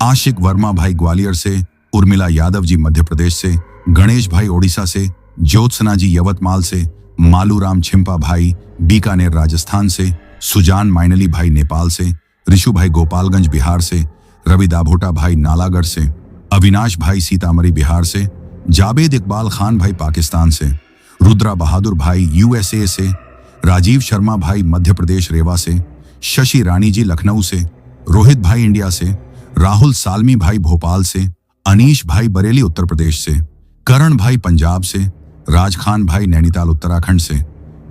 आशिक वर्मा भाई ग्वालियर से, उर्मिला यादव जी मध्य प्रदेश से, गणेश भाई ओडिशा से, ज्योत्सना जी यवतमाल से, मालूराम छिंपा भाई बीकानेर राजस्थान से, सुजान माइनली भाई नेपाल से, ऋषु भाई गोपालगंज बिहार से, रवि दाभोटा भाई नालागढ़ से, अविनाश भाई सीतामढ़ी बिहार से, जावेद इकबाल खान भाई पाकिस्तान से, रुद्रा बहादुर भाई यूएसए से, राजीव शर्मा भाई मध्य प्रदेश रेवा से, शशि रानी जी लखनऊ से, रोहित भाई इंडिया से, राहुल सालमी भाई भोपाल से, अनीश भाई बरेली उत्तर प्रदेश से, करण भाई पंजाब से, राज खान भाई नैनीताल उत्तराखंड से,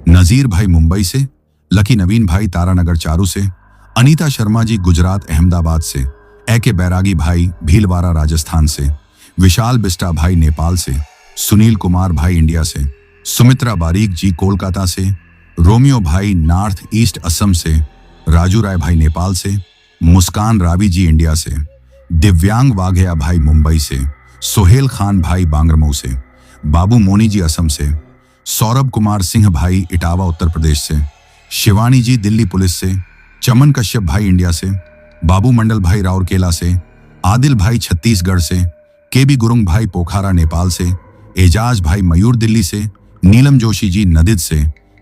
नजीर भाई मुंबई से, लकी नवीन भाई तारानगर चारू से, अनीता शर्मा जी गुजरात अहमदाबाद से, एके बैरागी भाई भीलवाड़ा राजस्थान से, विशाल बिस्टा भाई नेपाल से, सुनील कुमार भाई इंडिया से, सुमित्रा बारीक जी कोलकाता से, रोमियो भाई नॉर्थ ईस्ट असम से, राजू राय भाई नेपाल से, मुस्कान रावी जी इंडिया से, दिव्यांग वाघेया भाई मुंबई से, सोहेल खान भाई बांगरमऊ से, बाबू मोनी जी असम से, सौरभ कुमार सिंह भाई इटावा उत्तर प्रदेश से, शिवानी जी दिल्ली पुलिस से, चमन कश्यप भाई इंडिया से, बाबू मंडल भाई राउरकेला से, आदिल भाई छत्तीसगढ़ से, केबी गुरुंग भाई पोखरा नेपाल से, एजाज भाई मयूर दिल्ली से, नीलम जोशी जी नदिद से,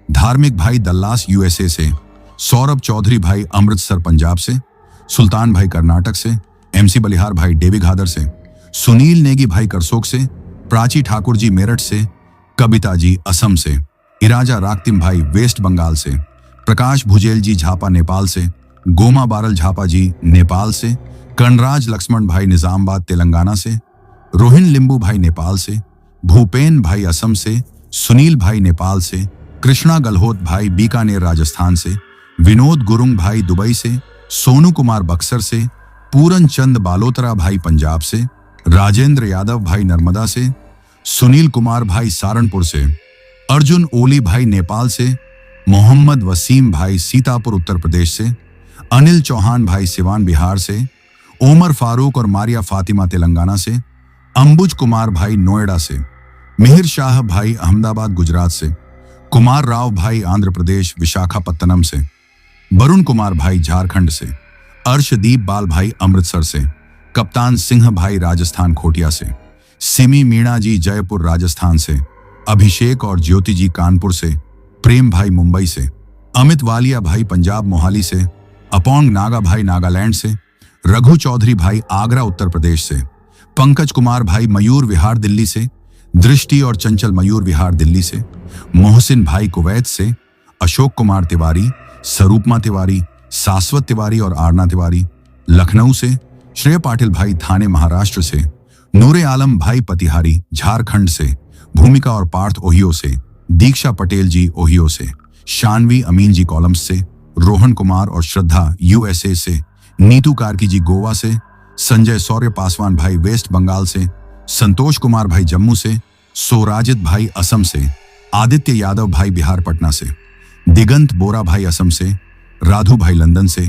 धार्मिक भाई दल्लास यूएसए से, सौरभ चौधरी भाई अमृतसर पंजाब से, सुल्तान भाई कर्नाटक से, एमसी बलिहार भाई डेवी घादर से, सुनील नेगी भाई करसोक से, प्राची ठाकुर जी मेरठ से, कविता जी असम से, इराजा राक्तिम भाई वेस्ट बंगाल से, प्रकाश भुजेल जी झापा नेपाल से, गोमा बारल झापा जी नेपाल से, कणराज लक्ष्मण भाई निजामाबाद तेलंगाना से, रोहिन लिंबू भाई नेपाल से, भूपेन भाई असम से, सुनील भाई नेपाल से, कृष्णा गलहोत भाई बीकानेर राजस्थान से, विनोद गुरुंग भाई दुबई से, सोनू कुमार बक्सर से, पूरन चंद बालोतरा भाई पंजाब से, राजेंद्र यादव भाई नर्मदा से, सुनील कुमार भाई सहारनपुर से, अर्जुन ओली भाई नेपाल से, मोहम्मद वसीम भाई सीतापुर उत्तर प्रदेश से, अनिल चौहान भाई सिवान बिहार से, ओमर फारूक और मारिया फातिमा तेलंगाना से, अंबुज कुमार भाई नोएडा से, मिहिर शाह भाई अहमदाबाद गुजरात से, कुमार राव भाई आंध्र प्रदेश विशाखापत्तनम से, वरुण कुमार भाई झारखंड से, अर्शदीप बाल भाई अमृतसर से, कप्तान सिंह भाई राजस्थान खोटिया से, सिमी मीणा जी जयपुर राजस्थान से, अभिषेक और ज्योति जी कानपुर से, प्रेम भाई मुंबई से, अमित वालिया भाई पंजाब मोहाली से, अपोंग नागा भाई नागालैंड से, रघु चौधरी भाई आगरा उत्तर प्रदेश से, पंकज कुमार भाई मयूर विहार दिल्ली से, दृष्टि और चंचल मयूर विहार दिल्ली से, मोहसिन भाई कुवैत से, अशोक कुमार तिवारी, स्वरूपमा तिवारी, शाश्वत तिवारी और आरना तिवारी, लखनऊ से, श्रेय पाटिल भाई थाने महाराष्ट्र से, नूरे आलम भाई पतिहारी झारखंड से, भूमिका और पार्थ ओहियो से, दीक्षा पटेल जी ओहियो से, शानवी अमीन जी कॉलम्स से, रोहन कुमार और श्रद्धा यूएसए से, नीतू कार्की जी गोवा से, संजय सौर्य पासवान भाई वेस्ट बंगाल से, संतोष कुमार भाई जम्मू से, सोराजित भाई असम से, आदित्य यादव भाई बिहार पटना से, दिगंत बोरा भाई असम से, राधु भाई लंदन से,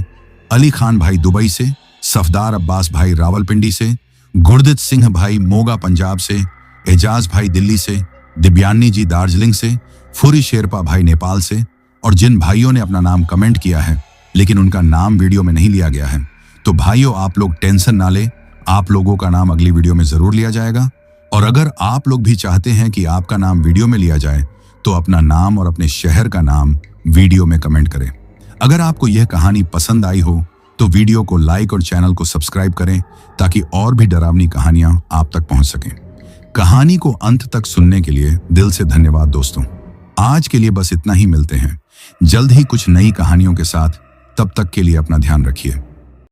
अली खान भाई दुबई से, सफदार अब्बास भाई रावलपिंडी से, गुरदित सिंह भाई मोगा पंजाब से, एजाज भाई दिल्ली से, दिव्यानी जी दार्जिलिंग से, फुरी शेरपा भाई नेपाल से, और जिन भाइयों ने अपना नाम कमेंट किया है लेकिन उनका नाम वीडियो में नहीं लिया गया है, तो भाइयों आप लोग टेंशन ना ले, आप लोगों का नाम अगली वीडियो में जरूर लिया जाएगा। और अगर आप लोग भी चाहते हैं कि आपका नाम वीडियो में लिया जाए तो अपना नाम और अपने शहर का नाम वीडियो में कमेंट करें। अगर आपको यह कहानी पसंद आई हो तो वीडियो को लाइक और चैनल को सब्सक्राइब करें ताकि और भी डरावनी कहानियां आप तक पहुंच सकें। कहानी को अंत तक सुनने के लिए दिल से धन्यवाद दोस्तों। आज के लिए बस इतना ही, मिलते हैं जल्द ही कुछ नई कहानियों के साथ। तब तक के लिए अपना ध्यान रखिए।